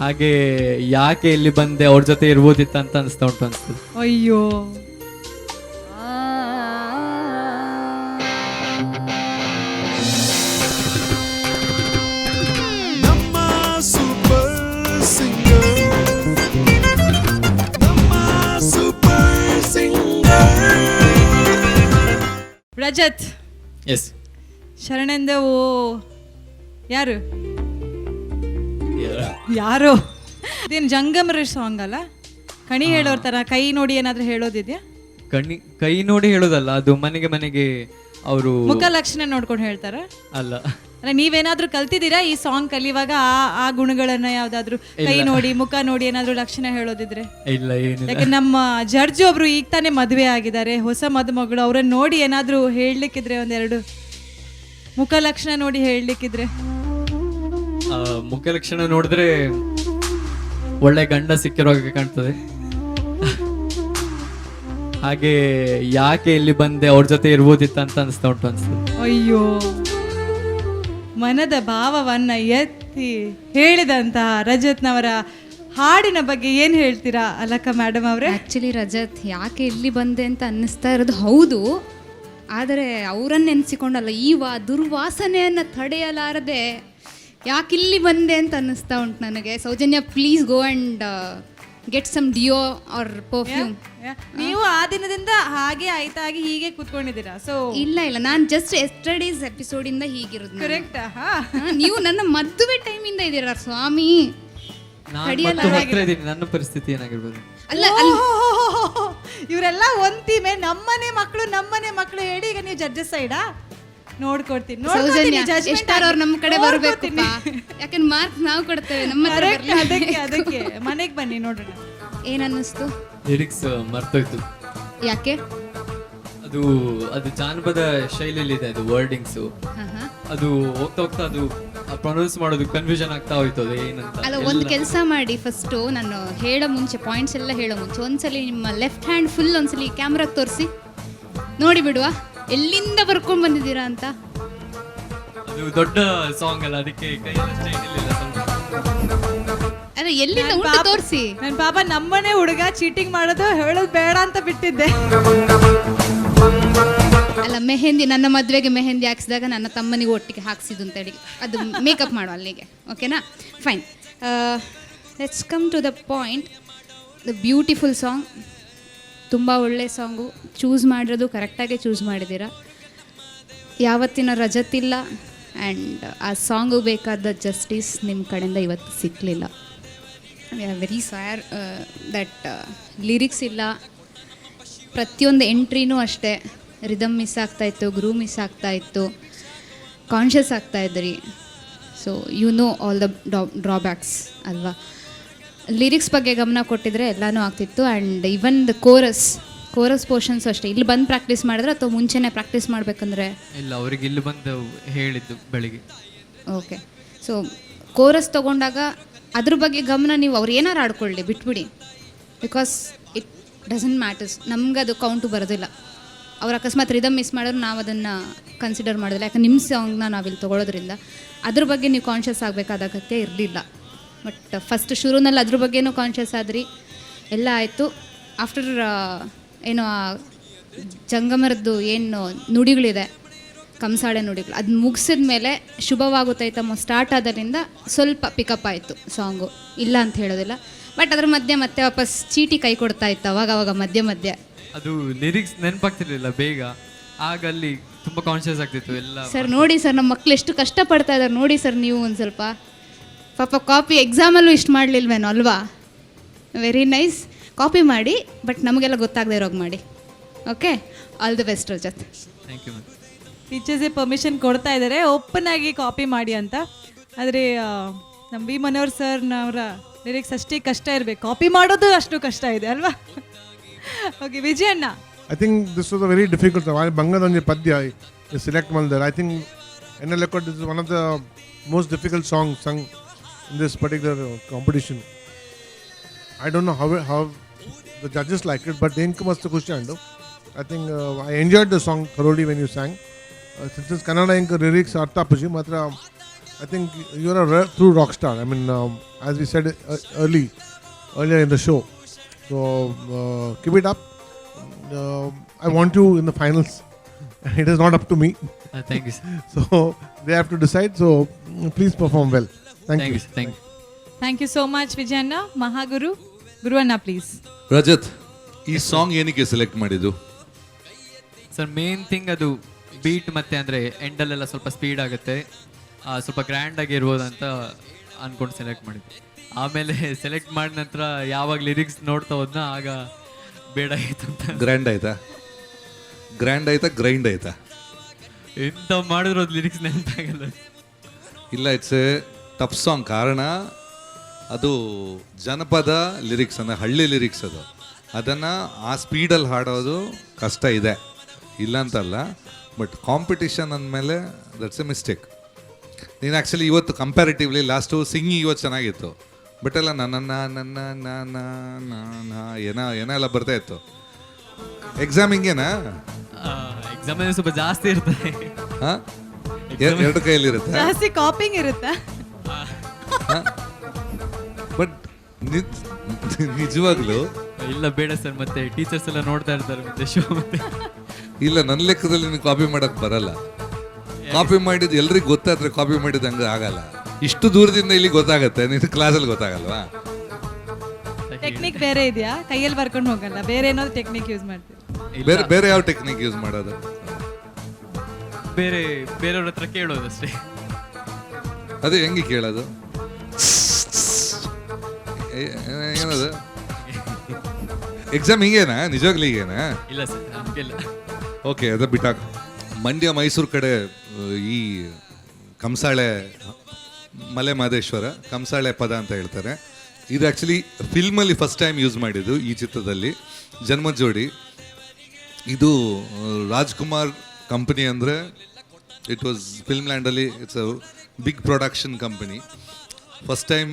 ಹಾಗೆ ಯಾಕೆ ಇಲ್ಲಿ ಬಂದೆ, ಅವ್ರ ಜೊತೆ ಇರ್ಬೋದಿತ್ತ ಅಂತ ಅನಿಸ್ತಾ ಉಂಟು ಅನ್ಸ್ತದೆ. ಅಯ್ಯೋ ನಮ್ಮ ಸೂಪರ್ ಸಿಂಗರ್, ನಮ್ಮ ಸೂಪರ್ ಸಿಂಗರ್ ರಜತ್ ಎಸ್, ಶರಣೆಂದವೋ ಯಾರು ಯಾರೋ ಇದೇನು ಜಂಗಮರ ಸಾಂಗ್ ಅಲ್ಲ, ಕಣಿ ಹೇಳೋರ್ ತರ ಕೈ ನೋಡಿ ಏನಾದ್ರೂ ಹೇಳೋದಿದ್ಯಾ? ಕೈ ನೋಡಿ ಹೇಳೋದಲ್ಲ, ಅದು ಮನೆಗೆ ಮನೆಗೆ ಅವರು ಮುಖ ಲಕ್ಷಣ ನೋಡ್ಕೊಂಡು ಹೇಳ್ತಾರ ಅಲ್ಲ. ಅಲ್ಲ, ನೀವೇನಾದ್ರೂ ಕಲ್ತಿದ್ದೀರಾ ಈ ಸಾಂಗ್ ಕಲಿಯುವಾಗ ಆ ಗುಣಗಳನ್ನ ಯಾವ್ದಾದ್ರು ಕೈ ನೋಡಿ ಮುಖ ನೋಡಿ ಏನಾದ್ರೂ ಲಕ್ಷಣ ಹೇಳೋದಿದ್ರೆ? ಇಲ್ಲ, ಏನಿಲ್ಲ. ಯಾಕೆ ನಮ್ಮ ಜಡ್ಜ್ ಒಬ್ರು ಈಗ ತಾನೇ ಮದುವೆ ಆಗಿದ್ದಾರೆ, ಹೊಸ ಮದುಮಗಳು, ಅವ್ರನ್ನ ನೋಡಿ ಏನಾದ್ರೂ ಹೇಳಲಿಕ್ಕಿದ್ರೆ ಒಂದೆರಡು ಮುಖ ಲಕ್ಷಣ ನೋಡಿ ಹೇಳಲಿಕ್ಕಿದ್ರೆ. ಮುಖ್ಯ ಲಕ್ಷಣ ನೋಡಿದ್ರೆ ಒಳ್ಳೆ ಗಂಡ ಸಿಕ್ಕಿರೋ ಹಾಗೆ ಕಾಣ್ತದೆ. ಹಾಗೆ ಯಾಕೆ ಇಲ್ಲಿ ಬಂದೆ, ಅವ್ರ ಜೊತೆ ಇರ್ಬೋದಿತ್ತ ಅಂತ ಅನಿಸ್ತಾ ಉಂಟು ಅನ್ಸ್ತದೆ. ಅಯ್ಯೋ, ಮನದ ಭಾವವನ್ನ ಎತ್ತಿ ಹೇಳಿದಂತಹ ರಜತ್ನವರ ಹಾಡಿನ ಬಗ್ಗೆ ಏನು ಹೇಳ್ತೀರಾ ಅಲಕ್ಕ ಮೇಡಮ್ ಅವರೇ? ಆ್ಯಕ್ಚುಲಿ ರಜತ್ ಯಾಕೆ ಇಲ್ಲಿ ಬಂದೆ ಅಂತ ಅನ್ನಿಸ್ತಾ ಇರೋದು ಹೌದು, ಆದರೆ ಅವರನ್ನು ನೆನೆಸಿಕೊಂಡಲ್ಲ, ಈ ದುರ್ವಾಸನೆಯನ್ನು ತಡೆಯಲಾರದೆ ಯಾಕೆ ಇಲ್ಲಿ ಬಂದೆ ಅಂತ ಅನ್ನಿಸ್ತಾ ಉಂಟು ನನಗೆ. Soujanya, please go and get some deo or perfume. ನೀವು ಆ ದಿನದಿಂದ ಹಾಗೆ ಆಯ್ತಾಗಿ ಹೀಗೆ ಕೂತ್ಕೊಂಡಿದ್ದೀರಾ? ಸೊ ಇಲ್ಲ, ನಾನು ಜಸ್ಟ್ ಎಸ್ಟರ್ಡೇಸ್ ಎಪಿಸೋಡಿಂದ ಹೀಗಿರೋದು. ಕರೆಕ್ಟ್. ನೀವು ನನ್ನ ಮದುವೆ ಟೈಮಿಂದ ಇದ್ದೀರಾ ಸ್ವಾಮಿ. ನನ್ನ ಪರಿಸ್ಥಿತಿ ಏನಾಗಿರ್ಬೋದು? ಅಲ್ಲ, ಇವರೆಲ್ಲ ಒಂದ್ ಟೀಮೆ, ನಮ್ಮನೆ ಮಕ್ಕಳು ಹೇಳಿ ಈಗ ನೀವು ಜಡ್ಜಸ್ ಸೈಡಾ? ನೋಡ್ಕೊಡ್ತೀನಿ ಎಷ್ಟಾರವ್ರು ನಮ್ಮ ಕಡೆ ಬರ್ಬೇಕಪ್ಪ, ಯಾಕಂದ್ರೆ ಮಾರ್ಕ್ಸ್ ನಾವು ಕೊಡ್ತೇವೆ ನಮ್ಮ ಹತ್ರ ಬರ್ಲಿ. ಅದಕ್ಕೆ ಮನೆಗೆ ಬನ್ನಿ ನೋಡೋಣ. ಏನ್ ಅನ್ನಿಸ್ತು? ಲಿರಿಕ್ಸ್ ಮರ್ತೋಯ್ತು. ಯಾಕೆ? ಅದು ಜಾನಪದ ಶೈಲಿಯಲ್ಲಿದೆ, ಅದು ವರ್ಡಿಂಗ್ಸು. ಅದು ಹೋಗ್ತಾ ಹೋಗ್ತಾ ಅದು ಪ್ರೊನೌನ್ಸ್ ಮಾಡೋದು ಕನ್ಫ್ಯೂಷನ್ ಆಗ್ತಾ ಹೋಯ್ತು. ಅದು ಏನಂತ ಅಲ್ಲ, ಒಂದು ಕೆಲಸ ಮಾಡಿ, ಫಸ್ಟು ನಾನು ಹೇಳೋ ಮುಂಚೆ ಪಾಯಿಂಟ್ಸ್ ಎಲ್ಲ ಹೇಳೋ ಮುಂಚೆ ಒಂದ್ಸಲಿ ನಿಮ್ಮ ಲೆಫ್ಟ್ ಹ್ಯಾಂಡ್ ಫುಲ್ ಒಂದ್ಸಲಿ ಕ್ಯಾಮ್ರಾಗೆ ತೋರಿಸಿ ನೋಡಿ ಬಿಡುವ, ಎಲ್ಲಿಂದ ಬರ್ಕೊಂಡು ಬಂದಿದ್ದೀರಾ ಅಂತ. ಅದು ದೊಡ್ಡ ಸಾಂಗ್ ಅಲ್ಲ, ಅದಕ್ಕೆ ಕೈಯಲ್ಲಷ್ಟೇ ಏನಿಲ್ಲ. ಅಲ್ಲ, ಎಲ್ಲಿಂದ ಉಂಟು ತೋರಿಸಿ. ನನ್ನ ಪಾಪ ನಮ್ಮನೆ ಹುಡುಗ ಚೀಟಿಂಗ್ ಮಾಡೋದು ಹೇಳೋದು ಬೇಡ ಅಂತ ಬಿಟ್ಟಿದ್ದೆ. ಅಲ್ಲ, ಮೆಹಂದಿ, ನನ್ನ ಮದುವೆಗೆ ಮೆಹಂದಿ ಹಾಕ್ಸಿದಾಗ ನನ್ನ ತಮ್ಮನಿಗೆ ಒಟ್ಟಿಗೆ ಹಾಕ್ಸಿದ್ದು ಅಂತೇಳಿ ಅದು ಮೇಕಪ್ ಮಾಡೋ ಅಲ್ಲಿಗೆ. ಓಕೆನಾ, fine. Let's come to the point. The beautiful song, ತುಂಬ ಒಳ್ಳೆ ಸಾಂಗು. ಚೂಸ್ ಮಾಡಿರೋದು ಕರೆಕ್ಟಾಗೆ ಚೂಸ್ ಮಾಡಿದ್ದೀರಾ. ಯಾವತ್ತಿನ ರಜತಿಲ್ಲ, ಆ್ಯಂಡ್ ಆ ಸಾಂಗು ಬೇಕಾದ ಜಸ್ಟಿಸ್ ನಿಮ್ಮ ಕಡೆಯಿಂದ ಇವತ್ತು ಸಿಕ್ಕಲಿಲ್ಲ. We are very sure that lyrics ಇಲ್ಲ, ಪ್ರತಿಯೊಂದು ಎಂಟ್ರಿನೂ ಅಷ್ಟೇ ರಿದಮ್ ಮಿಸ್ ಆಗ್ತಾಯಿತ್ತು, ಗ್ರೂ ಮಿಸ್ ಆಗ್ತಾಯಿತ್ತು, ಕಾನ್ಷಿಯಸ್ ಆಗ್ತಾಯಿದ್ರಿ. So you know all the drawbacks ಅಲ್ವಾ. ಲಿರಿಕ್ಸ್ ಬಗ್ಗೆ ಗಮನ ಕೊಟ್ಟಿದ್ರೆ ಎಲ್ಲನೂ ಆಗ್ತಿತ್ತು. And even the chorus portions ಅಷ್ಟೇ. ಇಲ್ಲಿ ಬಂದು ಪ್ರಾಕ್ಟೀಸ್ ಮಾಡಿದ್ರೆ ಅಥವಾ ಮುಂಚೆನೇ ಪ್ರಾಕ್ಟೀಸ್ ಮಾಡಬೇಕಂದ್ರೆ? ಇಲ್ಲ, ಅವ್ರಿಗೆ ಇಲ್ಲಿ ಬಂದು ಹೇಳಿದ್ದು ಬೆಳಿಗ್ಗೆ. ಓಕೆ. ಸೊ ಕೋರಸ್ ತೊಗೊಂಡಾಗ ಅದ್ರ ಬಗ್ಗೆ ಗಮನ ನೀವು ಅವ್ರು ಏನಾರು ಆಡ್ಕೊಳ್ಳಿ, ಬಿಟ್ಬಿಡಿ. Because it doesn't matters. ನಮ್ಗೆ ಅದು ಕೌಂಟು ಬರೋದಿಲ್ಲ. ಅವ್ರು ಅಕಸ್ಮಾತ್ ರಿದಮ್ ಮಿಸ್ ಮಾಡಿದ್ರು ನಾವು ಅದನ್ನು ಕನ್ಸಿಡರ್ ಮಾಡೋದಿಲ್ಲ. ಯಾಕಂದ್ರೆ ನಿಮ್ಮ ಸಾಂಗ್ನ ನಾವಿಲ್ಲಿ ತೊಗೊಳೋದ್ರಿಂದ ಅದ್ರ ಬಗ್ಗೆ ನೀವು ಕಾನ್ಷಿಯಸ್ ಆಗಬೇಕಾದ ಅಗತ್ಯ ಇರಲಿಲ್ಲ. ಬಟ್ ಫಸ್ಟ್ ಶುರುನಲ್ಲಿ ಅದ್ರ ಬಗ್ಗೆನೂ ಕಾನ್ಷಿಯಸ್ ಆದ್ರಿ, ಎಲ್ಲ ಆಯಿತು. ಆಫ್ಟರ್ ಏನು ಆ ಜಂಗಮರದ್ದು ಏನು ನುಡಿಗಳಿದೆ, ಕಂಸಾಳೆ ನುಡಿಗಳು, ಅದು ಮುಗಿಸಿದ ಮೇಲೆ ಶುಭವಾಗುತ್ತೈತಮ್ಮ ಸ್ಟಾರ್ಟ್ ಆದ್ರಿಂದ ಸ್ವಲ್ಪ ಪಿಕಪ್ ಆಯಿತು ಸಾಂಗು, ಇಲ್ಲ ಅಂತ ಹೇಳೋದಿಲ್ಲ. ಬಟ್ ಅದ್ರ ಮಧ್ಯೆ ಮತ್ತೆ ವಾಪಸ್ ಚೀಟಿ ಕೈ ಕೊಡ್ತಾ ಇತ್ತು ಅವಾಗ ಮಧ್ಯೆ. ಅದು ಲಿರಿಕ್ಸ್ ನೆನಪಾಗ್ತಿರ್ಲಿಲ್ಲ ಬೇಗ, ಆಗ ಅಲ್ಲಿ ತುಂಬ ಕಾನ್ಷಿಯಸ್ ಆಗ್ತಿತ್ತು ಎಲ್ಲ. ಸರ್ ನೋಡಿ ಸರ್, ನಮ್ಮ ಮಕ್ಳು ಎಷ್ಟು ಕಷ್ಟಪಡ್ತಾ ಇದ್ದಾರೆ ನೋಡಿ ಸರ್. ನೀವು ಒಂದು ಸ್ವಲ್ಪ ಪಾಪ ಕಾಪಿ ಎಕ್ಸಾಮಲ್ಲೂ ಇಷ್ಟು ಮಾಡಲಿಲ್ವೇನೋ ಅಲ್ವಾ? Very nice. ಕಾಪಿ ಮಾಡಿ, ಬಟ್ ನಮಗೆಲ್ಲ ಗೊತ್ತಾಗದೇ ಇರೋಗಿ ಮಾಡಿ. Okay, all the best Rajath. Thank you ma'am. ಟೀಚರ್ಸೇ ಪರ್ಮಿಷನ್ ಕೊಡ್ತಾ ಇದ್ದಾರೆ ಓಪನ್ ಆಗಿ ಕಾಪಿ ಮಾಡಿ ಅಂತ. ಆದರೆ ನಮ್ಮ ವಿ ಮನೋಹರ್ ಸರ್ನವರ ಲಿರಿಕ್ಸ್ ಅಷ್ಟೇ ಕಷ್ಟ ಇರಬೇಕು, ಕಾಪಿ ಮಾಡೋದು ಅಷ್ಟು ಕಷ್ಟ ಇದೆ ಅಲ್ವಾ? Okay, Vijayanna. I think this was a very difficult song. Bangadanje Padya is select Maldar. I think NL Record is one of the most difficult songs sung in this particular competition. I don't know how the judges like it, but Denku must have I think I enjoyed the song thoroughly when you sang. Since Kannada Inka lyrics Artha Puji, Matra, I think you are a true rock star. I mean, as we said earlier in the show. So keep it up. I want you in the finals. It is not up to me. Thank you, sir. So they have to decide. So please perform well. Thank you. Thank you. Thank you so much ವಿಜಯಣ್ಣ. ಮಹಾಗುರು ಗುರುವಣ್ಣ please. Rajath, ಈ song ಏನಕ್ಕೆ select ಮಾಡಿದ್ದು? Sir main thing ಅದು beat ಮತ್ತೆ ಅಂದರೆ ಎಂಡಲ್ಲೆಲ್ಲ ಸ್ವಲ್ಪ ಸ್ಪೀಡ್ ಆಗುತ್ತೆ, ಸ್ವಲ್ಪ ಗ್ರ್ಯಾಂಡಾಗಿ ಇರ್ಬೋದು ಅಂತ ಅಂದ್ಕೊಂಡು ಸೆಲೆಕ್ಟ್ ಮಾಡಿದ್ವಿ. ಆಮೇಲೆ ಸೆಲೆಕ್ಟ್ ಮಾಡಿದ ನಂತರ ಯಾವಾಗ ಲಿರಿಕ್ಸ್ ನೋಡ್ತಾ ಹೋದ್ನ ಆಗ ಬೇಡ ಆಯಿತು ಅಂತ. ಗ್ರ್ಯಾಂಡ್ ಆಯ್ತಾ ಗ್ರೈಂಡ್ ಆಯ್ತಾ? ಎಂತ ಮಾಡಿದ್ರು ಅದು ಲಿರಿಕ್ಸ್ ನೆನಪಾಗಲ್ಲ. ಇಲ್ಲ, ಇಟ್ಸ್ ಎ ಟಫ್ ಸಾಂಗ್. ಕಾರಣ ಅದು ಜನಪದ ಲಿರಿಕ್ಸ್, ಅಂದರೆ ಹಳ್ಳಿ ಲಿರಿಕ್ಸ್. ಅದನ್ನು ಆ ಸ್ಪೀಡಲ್ಲಿ ಹಾಡೋದು ಕಷ್ಟ ಇದೆ, ಇಲ್ಲ ಅಂತಲ್ಲ. ಬಟ್ ಕಾಂಪಿಟಿಷನ್ ಅಂದಮೇಲೆ ದಟ್ಸ್ ಎ ಮಿಸ್ಟೇಕ್. ನೀನು ಆ್ಯಕ್ಚುಲಿ ಇವತ್ತು ಕಂಪ್ಯಾರಿಟಿವ್ಲಿ ಲಾಸ್ಟು ಸಿಂಗಿಂಗ್ ಇವತ್ತು ಚೆನ್ನಾಗಿತ್ತು, ಬಟ್ ಎಲ್ಲ ನನ್ನ ಏನೋ ಎಲ್ಲ ಬರ್ತಾ ಇತ್ತು. ಎಕ್ಸಾಮಿಂಗೇನಾ? ಎಕ್ಸಾಮಲ್ಲಿ ಸ್ವಲ್ಪ ಜಾಸ್ತಿ ಇರ್ತದೆ. ಹಾಂ, ಎರಡು ಕೈಯಲ್ಲಿರುತ್ತೆ, ಜಾಸ್ತಿ ಕಾಪಿಂಗ್ ಇರುತ್ತಾ? ಬಟ್ ನಿಜವಾಗ್ಲೂ ಇಲ್ಲ ಬೇಡ ಸರ್, ಮತ್ತೆ ಟೀಚರ್ಸ್ ಎಲ್ಲ ನೋಡ್ತಾ ಇರ್ತಾರೆ ಮತ್ತೆ ಶೋ. ಮತ್ತೆ ಇಲ್ಲ, ನನ್ನ ಲೆಕ್ಕದಲ್ಲಿ ನೀನು ಕಾಪಿ ಮಾಡಕ್ ಬರಲ್ಲ. ಕಾಪಿ ಮಾಡಿದ್ದು ಎಲ್ರಿಗೂ ಗೊತ್ತಾದ್ರೆ ಕಾಪಿ ಮಾಡಿದ ಹಂಗೆ ಆಗಲ್ಲ. ಇಷ್ಟು ದೂರದಿಂದ ಇಲ್ಲಿ ಗೊತ್ತಾಗತ್ತೆ, ನಿನ್ನ ಕ್ಲಾಸಲ್ಲಿ ಗೊತ್ತಾಗಲ್ವಾ? ಟೆಕ್ನಿಕ್ ಬೇರೆ ಇದೆಯಾ? ಕೈಯಲ್ಲಿ ಬರ್ಕೊಂಡು ಹೋಗಲ್ಲ, ಬೇರೆ ಏನಾದ್ರು ಟೆಕ್ನಿಕ್ ಯೂಸ್ ಮಾಡ್ತೀವಿ? ಬೇರೆ ಯಾವ ಟೆಕ್ನಿಕ್ ಯೂಸ್ ಮಾಡೋದು? ಬೇರೆಯವ್ರ ಹತ್ರ ಕೇಳೋದು ಅಷ್ಟೇ. ಅದೇ ಹೆಂಗೆ ಕೇಳೋದು? ಏನದು ಎಕ್ಸಾಮ್ ಹಿಂಗೇನಾ? ನಿಜವಾಗ್ಲೂ ಹೀಗೇನಾ? ಇಲ್ಲ ಸರ್, ನಮಗೆಲ್ಲ ಓಕೆ, ಅದು ಬಿಟ್ಟಾಕ. ಮಂಡ್ಯ ಮೈಸೂರು ಕಡೆ ಈ ಕಂಸಾಳೆ, ಮಲೆ ಮಹದೇಶ್ವರ ಕಂಸಾಳೆ ಪದ ಅಂತ ಹೇಳ್ತಾರೆ. ಇದು ಆ್ಯಕ್ಚುಲಿ ಫಿಲ್ಮಲ್ಲಿ ಫಸ್ಟ್ ಟೈಮ್ ಯೂಸ್ ಮಾಡಿದ್ದು ಈ ಚಿತ್ರದಲ್ಲಿ, ಜನ್ಮದ ಜೋಡಿ. ಇದು ರಾಜ್ಕುಮಾರ್ ಕಂಪನಿ, ಅಂದರೆ ಇಟ್ ವಾಸ್ ಫಿಲ್ಮ್ ಲ್ಯಾಂಡಲ್ಲಿ it's a big production company. First time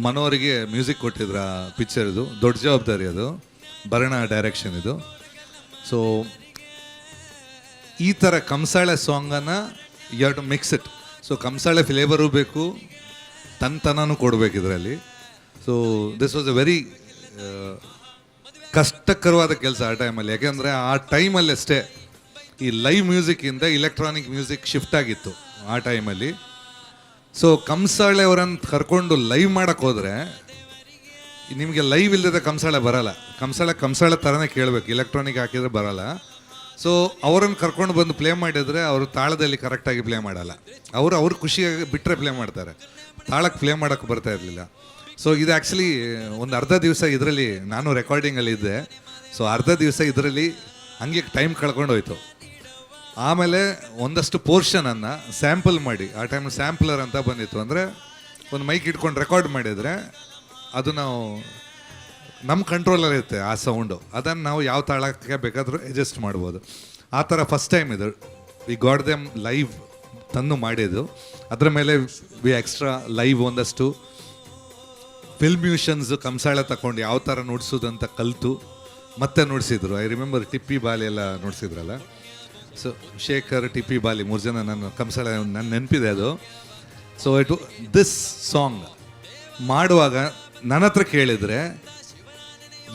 ಮನೋರಿಗೆ ಮ್ಯೂಸಿಕ್ ಕೊಟ್ಟಿದ್ರು ಆ ಪಿಕ್ಚರ್ದು. ದೊಡ್ಡ ಜವಾಬ್ದಾರಿ ಅದು, ಭರಣ ಡೈರೆಕ್ಷನ್ ಇದು. ಸೊ ಈ ಥರ ಕಂಸಾಳೆ ಸಾಂಗನ್ನು you have to mix it. So ಕಂಸಾಳೆ ಫ್ಲೇವರು ಬೇಕು, ತನೂ ಕೊಡಬೇಕು ಇದರಲ್ಲಿ. So this was a very ಕಷ್ಟಕರವಾದ ಕೆಲಸ ಆ ಟೈಮಲ್ಲಿ. ಯಾಕೆಂದರೆ ಆ ಟೈಮಲ್ಲಿ ಅಷ್ಟೇ ಈ ಲೈವ್ ಮ್ಯೂಸಿಕ್ಕಿಂದ ಇಲೆಕ್ಟ್ರಾನಿಕ್ ಮ್ಯೂಸಿಕ್ ಶಿಫ್ಟ್ ಆಗಿತ್ತು ಆ ಟೈಮಲ್ಲಿ. ಸೊ ಕಂಸಾಳೆ ಅವರನ್ನು ಕರ್ಕೊಂಡು ಲೈವ್ ಮಾಡೋಕ್ಕೆ ಹೋದರೆ ನಿಮಗೆ ಲೈವ್ ಇಲ್ಲದ ಕಂಸಾಳೆ ಬರಲ್ಲ. ಕಂಸಾಳೆ ಥರನೇ ಕೇಳಬೇಕು, ಎಲೆಕ್ಟ್ರಾನಿಕ್ ಹಾಕಿದರೆ ಬರಲ್ಲ. ಸೊ ಅವರನ್ನು ಕರ್ಕೊಂಡು ಬಂದು ಪ್ಲೇ ಮಾಡಿದರೆ ಅವರು ತಾಳದಲ್ಲಿ ಕರೆಕ್ಟಾಗಿ ಪ್ಲೇ ಮಾಡಲ್ಲ. ಅವ್ರು ಖುಷಿಯಾಗಿ ಬಿಟ್ಟರೆ ಪ್ಲೇ ಮಾಡ್ತಾರೆ, ತಾಳಕ್ಕೆ ಪ್ಲೇ ಮಾಡೋಕ್ಕೆ ಬರ್ತಾ ಇರಲಿಲ್ಲ. ಸೊ ಇದು ಆ್ಯಕ್ಚುಲಿ ಒಂದು ಅರ್ಧ ದಿವಸ ಇದರಲ್ಲಿ ನಾನು ರೆಕಾರ್ಡಿಂಗಲ್ಲಿ ಇದ್ದೆ. ಸೊ ಅರ್ಧ ದಿವಸ ಇದರಲ್ಲಿ ಹಂಗೆ ಟೈಮ್ ಕಳ್ಕೊಂಡು ಹೋಯ್ತು. ಆಮೇಲೆ ಒಂದಷ್ಟು ಪೋರ್ಷನನ್ನು ಸ್ಯಾಂಪಲ್ ಮಾಡಿ, ಆ ಟೈಮಲ್ಲಿ ಸ್ಯಾಂಪ್ಲರ್ ಅಂತ ಬಂದಿತ್ತು, ಅಂದರೆ ಒಂದು ಮೈಕ್ ಇಟ್ಕೊಂಡು ರೆಕಾರ್ಡ್ ಮಾಡಿದರೆ ಅದು ನಾವು ನಮ್ಮ ಕಂಟ್ರೋಲಲ್ಲಿ ಇರುತ್ತೆ ಆ ಸೌಂಡು, ಅದನ್ನು ನಾವು ಯಾವ ತಾಳಕ್ಕೆ ಬೇಕಾದರೂ ಅಡ್ಜಸ್ಟ್ ಮಾಡ್ಬೋದು. ಆ ಥರ ಫಸ್ಟ್ ಟೈಮ್ ಇದು ವಿ ಗಾಟ್ ದೆಮ್ ಲೈವ್ ತಂದು ಮಾಡಿದ್ದು. ಅದರ ಮೇಲೆ ವಿ ಎಕ್ಸ್ಟ್ರಾ ಲೈವ್ ಒಂದಷ್ಟು ಫಿಲ್ಮ್ ಮ್ಯೂಷನ್ಸು ಕಂಸಾಳೆ ತಗೊಂಡು ಯಾವ ಥರ ನುಡಿಸೋದಂತ ಕಲಿತು ಮತ್ತೆ ನುಡಿಸಿದ್ರು. ಐ ರಿಮೆಂಬರ್ ಟಿಪ್ಪಿ ಬಾಲಿ ಎಲ್ಲ ನುಡಿಸಿದ್ರಲ್ಲ, ಸೊ ಶೇಖರ್, ಟಿಪ್ಪಿ ಬಾಲಿ 3 ಜನ ನನ್ನ ಕಂಸಾಳೆ ನನ್ನ ನೆನಪಿದೆ ಅದು. ಸೊ ಇಟ್ ದಿಸ್ ಸಾಂಗ್ ಮಾಡುವಾಗ ನನ್ನ ಹತ್ರ ಕೇಳಿದರೆ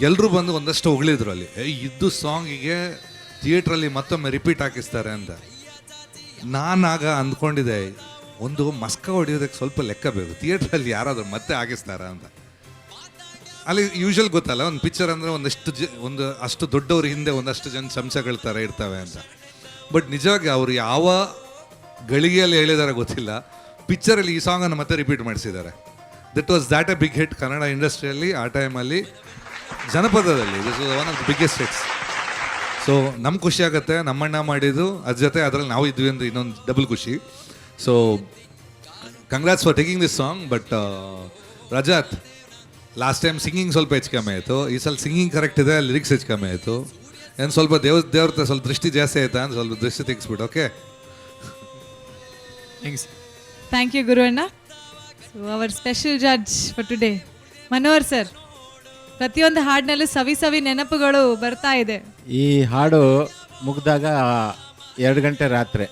ಎಲ್ಲರೂ ಬಂದು ಒಂದಷ್ಟು ಹೊಗಳಿದ್ರು ಅಲ್ಲಿ, ಇದ್ದು ಸಾಂಗಿಗೆ ಥಿಯೇಟ್ರಲ್ಲಿ ಮತ್ತೊಮ್ಮೆ ರಿಪೀಟ್ ಹಾಕಿಸ್ತಾರೆ ಅಂತ. ನಾನಾಗ ಅಂದ್ಕೊಂಡಿದ್ದೆ, ಒಂದು ಮಸ್ಕ ಹೊಡಿಯೋದಕ್ಕೆ ಸ್ವಲ್ಪ ಲೆಕ್ಕ ಬೇಕು, ಥಿಯೇಟ್ರಲ್ಲಿ ಯಾರಾದರೂ ಮತ್ತೆ ಹಾಕಿಸ್ತಾರ ಅಂತ. ಅಲ್ಲಿ ಯೂಶ್ವಲ್ ಗೊತ್ತಲ್ಲ, ಒಂದು ಪಿಕ್ಚರ್ ಅಂದರೆ ಒಂದು ಅಷ್ಟು ದೊಡ್ಡವ್ರ ಹಿಂದೆ ಒಂದಷ್ಟು ಜನ ಚಮಚಗಳ ಥರ ಇರ್ತವೆ ಅಂತ. ಬಟ್ ನಿಜವಾಗಿ ಅವರು ಯಾವ ಗಳಿಗೆಯಲ್ಲಿ ಹೇಳಿದಾರೆ ಗೊತ್ತಿಲ್ಲ, ಪಿಕ್ಚರಲ್ಲಿ ಈ ಸಾಂಗನ್ನು ಮತ್ತೆ ರಿಪೀಟ್ ಮಾಡಿಸಿದ್ದಾರೆ. That was that a big hit Kannada ಇಂಡಸ್ಟ್ರಿಯಲ್ಲಿ ಆ ಟೈಮಲ್ಲಿ, ಜನಪದದಲ್ಲಿ. This was one of the biggest hits. So ನಮ್ಗೆ ಖುಷಿ ಆಗುತ್ತೆ, ನಮ್ಮಣ್ಣ ಮಾಡಿದ್ದು, ಅದ್ರ ಜೊತೆ ಅದರಲ್ಲಿ ನಾವು ಇದ್ವಿ ಅಂದರೆ ಇನ್ನೊಂದು ಡಬಲ್ ಖುಷಿ. So congrats for taking this song. But Rajat, last time singing ಸ್ವಲ್ಪ ಹೆಚ್ಚು ಕಮ್ಮಿ ಆಯಿತು, ಈ ಸಲ ಸಿಂಗಿಂಗ್ ಕರೆಕ್ಟ್ ಇದೆ, ಲಿರಿಕ್ಸ್ ಹೆಚ್ಚು ಕಮ್ಮಿ ಆಯಿತು. ಏನು ಸ್ವಲ್ಪ ದೇವ್ರ ಸ್ವಲ್ಪ ದೃಷ್ಟಿ ಜಾಸ್ತಿ ಆಯ್ತಾ ಅಂತ ಸ್ವಲ್ಪ ದೃಷ್ಟಿ ತೆಗಿಸ್ಬಿಟ್ಟು. ಓಕೆ, ಥ್ಯಾಂಕ್ ಯು ಗುರುವಣ್ಣ. So our special judge for today Manohar sir, ಪ್ರತಿಯೊಂದು ಹಾಡಿನಲ್ಲೂ ಸವಿ ನೆನಪುಗಳು ಬರ್ತಾ ಇದೆ. ಈ ಹಾಡು ಮುಗಿದಾಗ 2 ಗಂಟೆ ರಾತ್ರಿ,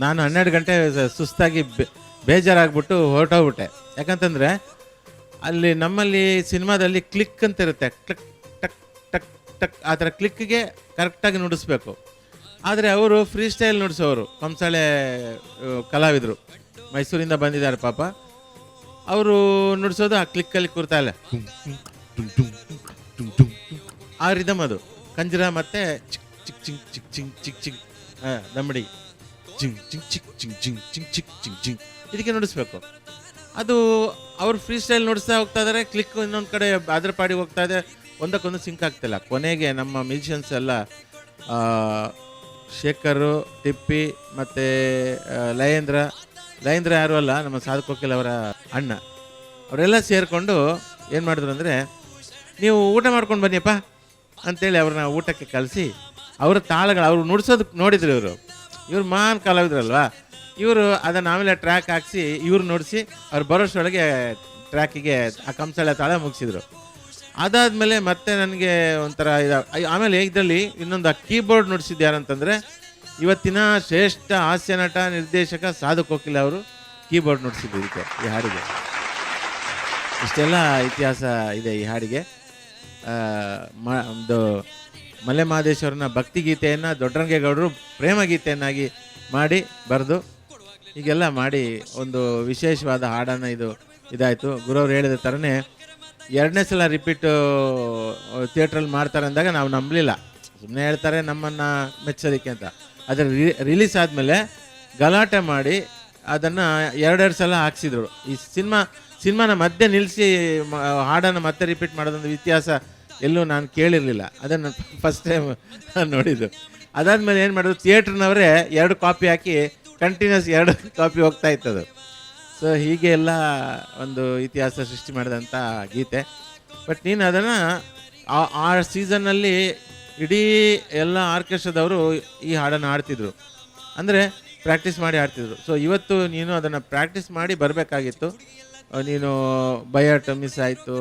ನಾನು 12 ಗಂಟೆ ಸುಸ್ತಾಗಿ ಬೇಜಾರಾಗ್ಬಿಟ್ಟು ಹೊರಟೋಗ್ಬಿಟ್ಟೆ. ಯಾಕಂತಂದರೆ ಅಲ್ಲಿ ನಮ್ಮಲ್ಲಿ ಸಿನಿಮಾದಲ್ಲಿ ಕ್ಲಿಕ್ ಅಂತ ಇರುತ್ತೆ, ಕ್ಲಿಕ್ ಟಕ್ ಟಕ್ ಟಕ್, ಆ ಥರ ಕ್ಲಿಕ್ಗೆ ಕರೆಕ್ಟಾಗಿ ನುಡಿಸ್ಬೇಕು. ಆದರೆ ಅವರು ಫ್ರೀ ಸ್ಟೈಲ್ ನುಡಿಸೋರು, ಕಂಸಾಳೆ ಕಲಾವಿದರು, ಮೈಸೂರಿಂದ ಬಂದಿದ್ದಾರೆ ಪಾಪ. ಅವರು ನುಡಿಸೋದು ಆ ಕ್ಲಿಕ್ಕಲ್ಲಿ ಕೂರ್ತಾ ಇಲ್ಲ, ಆ ರಿದಮ್ ಅದು ಕಂಜರ ಮತ್ತು ಚಿಕ್ ಚಿಕ್ ಚಿಂಗ್ ಚಿಕ್ ಚಿಂಗ್ ಚಿಕ್ ಚಿಂಗ್ ದಮ್ಮಡಿ ಜಿಂಗ್ ಚಿಂಗ್ ಚಿಕ್ ಚಿಂಗ್ ಜಿಂಗ್ ಚಿಂಗ್ ಚಿಕ್ ಚಿಂಗ್ ಜಿಂಗ್, ಇದಕ್ಕೆ ನುಡಿಸ್ಬೇಕು. ಅದು ಅವ್ರು ಫ್ರೀ ಸ್ಟೈಲ್ ನುಡಿಸ್ತಾ ಹೋಗ್ತಾ ಇದ್ದಾರೆ, ಕ್ಲಿಕ್ ಇನ್ನೊಂದು ಕಡೆ ಅದ್ರ ಪಾಡಿಗೆ ಹೋಗ್ತಾ ಇದೆ, ಒಂದಕ್ಕೊಂದು ಸಿಂಕ್ ಆಗ್ತಿಲ್ಲ. ಕೊನೆಗೆ ನಮ್ಮ ಮ್ಯೂಸಿಷಿಯನ್ಸ್ ಎಲ್ಲ ಶೇಖರು, ಟಿಪ್ಪಿ ಮತ್ತು ಲಯೇಂದ್ರ ಯಾರು ಅಲ್ಲ, ನಮ್ಮ ಸಾಧು ಕೋಕಿಲ್ ಅವರ ಅಣ್ಣ, ಅವರೆಲ್ಲ ಸೇರಿಕೊಂಡು ಏನು ಮಾಡಿದ್ರು ಅಂದರೆ, ನೀವು ಊಟ ಮಾಡ್ಕೊಂಡು ಬನ್ನಿಯಪ್ಪ ಅಂತೇಳಿ ಅವ್ರನ್ನ ಊಟಕ್ಕೆ ಕಳಿಸಿ, ಅವರ ತಾಳಗಳು ಅವ್ರು ನುಡಿಸೋದಕ್ಕೆ ನೋಡಿದ್ರು. ಇವರು ಮಹಾನ್ ಕಲಾವಿದ್ರಲ್ವಾ, ಇವರು ಅದನ್ನು ಆಮೇಲೆ ಟ್ರ್ಯಾಕ್ ಹಾಕಿಸಿ ಇವ್ರು ನುಡಿಸಿ ಅವ್ರು ಬರೋಷ್ಟೊಳಗೆ ಟ್ರ್ಯಾಕಿಗೆ ಆ ಕಂಸಾಳೆ ತಾಳ ಮುಗಿಸಿದ್ರು. ಅದಾದಮೇಲೆ ಮತ್ತೆ ನನಗೆ ಒಂಥರ ಆಮೇಲೆ ಇದರಲ್ಲಿ ಇನ್ನೊಂದು ಆ ಕೀಬೋರ್ಡ್ ನುಡಿಸಿದ್ದು ಯಾರಂತಂದರೆ, ಇವತ್ತಿನ ಶ್ರೇಷ್ಠ ಹಾಸ್ಯ ನಟ ನಿರ್ದೇಶಕ ಸಾಧು ಕೋಕಿಲ ಅವರು ಕೀಬೋರ್ಡ್ ನುಡಿಸಿದ್ದು ಇದಕ್ಕೆ, ಈ ಹಾಡಿಗೆ. ಇಷ್ಟೆಲ್ಲ ಇತಿಹಾಸ ಇದೆ ಈ ಹಾಡಿಗೆ. ಒಂದು ಮಲೆ ಮಹದೇಶ್ವರನ ಭಕ್ತಿಗೀತೆಯನ್ನು ದೊಡ್ಡರಂಗೇಗೌಡರು ಪ್ರೇಮಗೀತೆಯನ್ನಾಗಿ ಮಾಡಿ ಬರೆದು ಹೀಗೆಲ್ಲ ಮಾಡಿ ಒಂದು ವಿಶೇಷವಾದ ಹಾಡನ್ನು ಇದಾಯಿತು. ಗುರುವ್ರು ಹೇಳಿದ ಥರನೇ 2ನೇ ಸಲ ರಿಪೀಟು ಥಿಯೇಟ್ರಲ್ಲಿ ಮಾಡ್ತಾರೆ ಅಂದಾಗ ನಾವು ನಂಬಲಿಲ್ಲ, ಸುಮ್ಮನೆ ಹೇಳ್ತಾರೆ ನಮ್ಮನ್ನು ಮೆಚ್ಚೋದಕ್ಕೆ ಅಂತ. ಅದರ ರಿಲೀಸ್ ಆದಮೇಲೆ ಗಲಾಟೆ ಮಾಡಿ ಅದನ್ನು 2 ಸಲ ಹಾಕ್ಸಿದ್ರು. ಈ ಸಿನಿಮಾನ ಮಧ್ಯೆ ನಿಲ್ಲಿಸಿ ಹಾಡನ್ನು ಮತ್ತೆ ರಿಪೀಟ್ ಮಾಡೋದೊಂದು ಇತಿಹಾಸ ಎಲ್ಲೂ ನಾನು ಕೇಳಿರಲಿಲ್ಲ, ಅದನ್ನು ಫಸ್ಟ್ ಟೈಮ್ ನೋಡಿದ್ದು. ಅದಾದಮೇಲೆ ಏನು ಮಾಡೋದು, ಥಿಯೇಟ್ರ್ನವರೇ 2 ಕಾಪಿ ಹಾಕಿ ಕಂಟಿನ್ಯೂಸ್ 2 ಕಾಪಿ ಹೋಗ್ತಾ ಇತ್ತದು. ಸೊ ಹೀಗೆ ಎಲ್ಲ ಒಂದು ಇತಿಹಾಸ ಸೃಷ್ಟಿ ಮಾಡಿದಂಥ ಗೀತೆ. ಬಟ್ ನೀನು ಅದನ್ನು ಆ ಸೀಸನ್ನಲ್ಲಿ ಇಡೀ ಎಲ್ಲ ಆರ್ಕೆಸ್ಟ್ರಾದವರು ಈ ಹಾಡನ್ನು ಹಾಡ್ತಿದ್ರು, ಅಂದರೆ ಪ್ರಾಕ್ಟೀಸ್ ಮಾಡಿ ಹಾಡ್ತಿದ್ರು. ಸೊ ಇವತ್ತು ನೀನು ಅದನ್ನು ಪ್ರಾಕ್ಟೀಸ್ ಮಾಡಿ ಬರಬೇಕಾಗಿತ್ತು. ನೀನು ಬಯಟ್ ಮಿಸ್ ಆಯಿತು,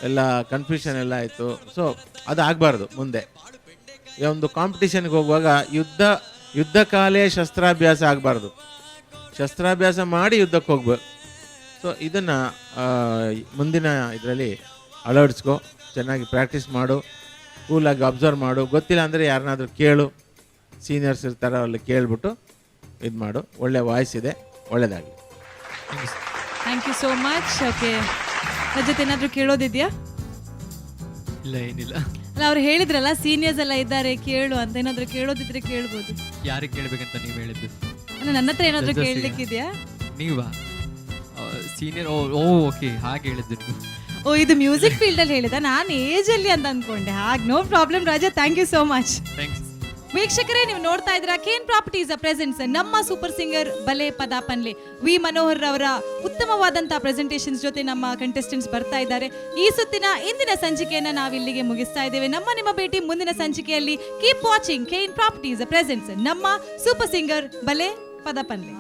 ಎಲ್ಲ ಕನ್ಫ್ಯೂಷನ್ ಎಲ್ಲ ಆಯಿತು. ಸೊ ಅದು ಆಗಬಾರ್ದು. ಮುಂದೆ ಒಂದು ಕಾಂಪಿಟಿಷನ್ಗೆ ಹೋಗುವಾಗ ಯುದ್ಧ ಕಾಲೇ ಶಸ್ತ್ರಾಭ್ಯಾಸ ಆಗಬಾರ್ದು, ಶಸ್ತ್ರಾಭ್ಯಾಸ ಮಾಡಿ ಯುದ್ಧಕ್ಕೆ ಹೋಗ್ಬೇಕು. ಸೊ ಇದನ್ನು ಮುಂದಿನ ಇದರಲ್ಲಿ ಅಳವಡಿಸ್ಕೊ, ಚೆನ್ನಾಗಿ ಪ್ರಾಕ್ಟೀಸ್ ಮಾಡು, ಕೂಲಾಗಿ ಅಬ್ಸರ್ವ್ ಮಾಡು. ಗೊತ್ತಿಲ್ಲ ಅಂದರೆ ಯಾರನ್ನಾದ್ರೂ ಕೇಳು, ಸೀನಿಯರ್ಸ್ ಇರ್ತಾರೆ, ಅಲ್ಲಿ ಕೇಳ್ಬಿಟ್ಟು ಇದು ಮಾಡು. ಒಳ್ಳೆ ವಾಯ್ಸ್ ಇದೆ, ಒಳ್ಳೆಯದಾಗಲಿ. Thank you so much. Okay, Rajat ಏನಾದರೂ ಕೇಳೋದಿದೆಯಾ? ಇಲ್ಲ, ಏನಿಲ್ಲ. ಅಲ್ಲ, ಅವ್ರು ಹೇಳಿದ್ರಲ್ಲ ಸೀನಿಯರ್ಸ್ ಎಲ್ಲ ಇದ್ದಾರೆ ಕೇಳು ಅಂತ, ಏನಾದರೂ ಕೇಳೋದಿದ್ರೆ ಕೇಳ್ಬೋದು. ಯಾರಿಗೆ ಕೇಳಬೇಕಂತ ನೀವು ಹೇಳಿದ್ದು? ಅಲ್ಲ, ನನ್ನ ಹತ್ರ ಏನಾದರೂ ಕೇಳಲಿಕ್ಕಿದೆಯಾ? ನೀವಾ ಸೀನಿಯರ್? ಓಕೆ, ಹಾಗೆ ಹೇಳಿದ್ದು ನೀವು. ಓ ಇದು ಮ್ಯೂಸಿಕ್ ಫೀಲ್ಡ್ ಅಲ್ಲಿ ಹೇಳಿದ, ನಾನು ಏಜ್ ಅಲ್ಲಿ ಅಂತ ಅಂದ್ಕೊಂಡೆ. ಹಾಗೆ no problem Raja, thank you so much. Thanks. ವೀಕ್ಷಕರೇ, ನೀವು ನೋಡ್ತಾ ಇದ್ದೀರಾ ಕೇನ್ ಪ್ರಾಪರ್ಟೀಸ್ ಪ್ರೆಸೆಂಟ್ಸ್ ನಮ್ಮ ಸೂಪರ್ ಸಿಂಗರ್ ಬಲೆ ಪದ ಪನ್ಲೆ. ವಿ ಮನೋಹರ್ ಅವರ ಉತ್ತಮವಾದಂತಹ ಪ್ರೆಸೆಂಟೇಷನ್ಸ್ ಜೊತೆ ನಮ್ಮ ಕಂಟೆಸ್ಟೆಂಟ್ಸ್ ಬರ್ತಾ ಇದ್ದಾರೆ. ಈ ಸುತ್ತಿನ ಇಂದಿನ ಸಂಚಿಕೆಯನ್ನ ನಾವಿಲ್ಲಿಗೆ ಮುಗಿಸ್ತಾ ಇದ್ದೇವೆ. ನಿಮ್ಮ ಭೇಟಿ ಮುಂದಿನ ಸಂಚಿಕೆಯಲ್ಲಿ. Keep watching KN properties presents ನಮ್ಮ ಸೂಪರ್ ಸಿಂಗರ್ ಬಲೆ ಪದ ಪನ್ಲೆ.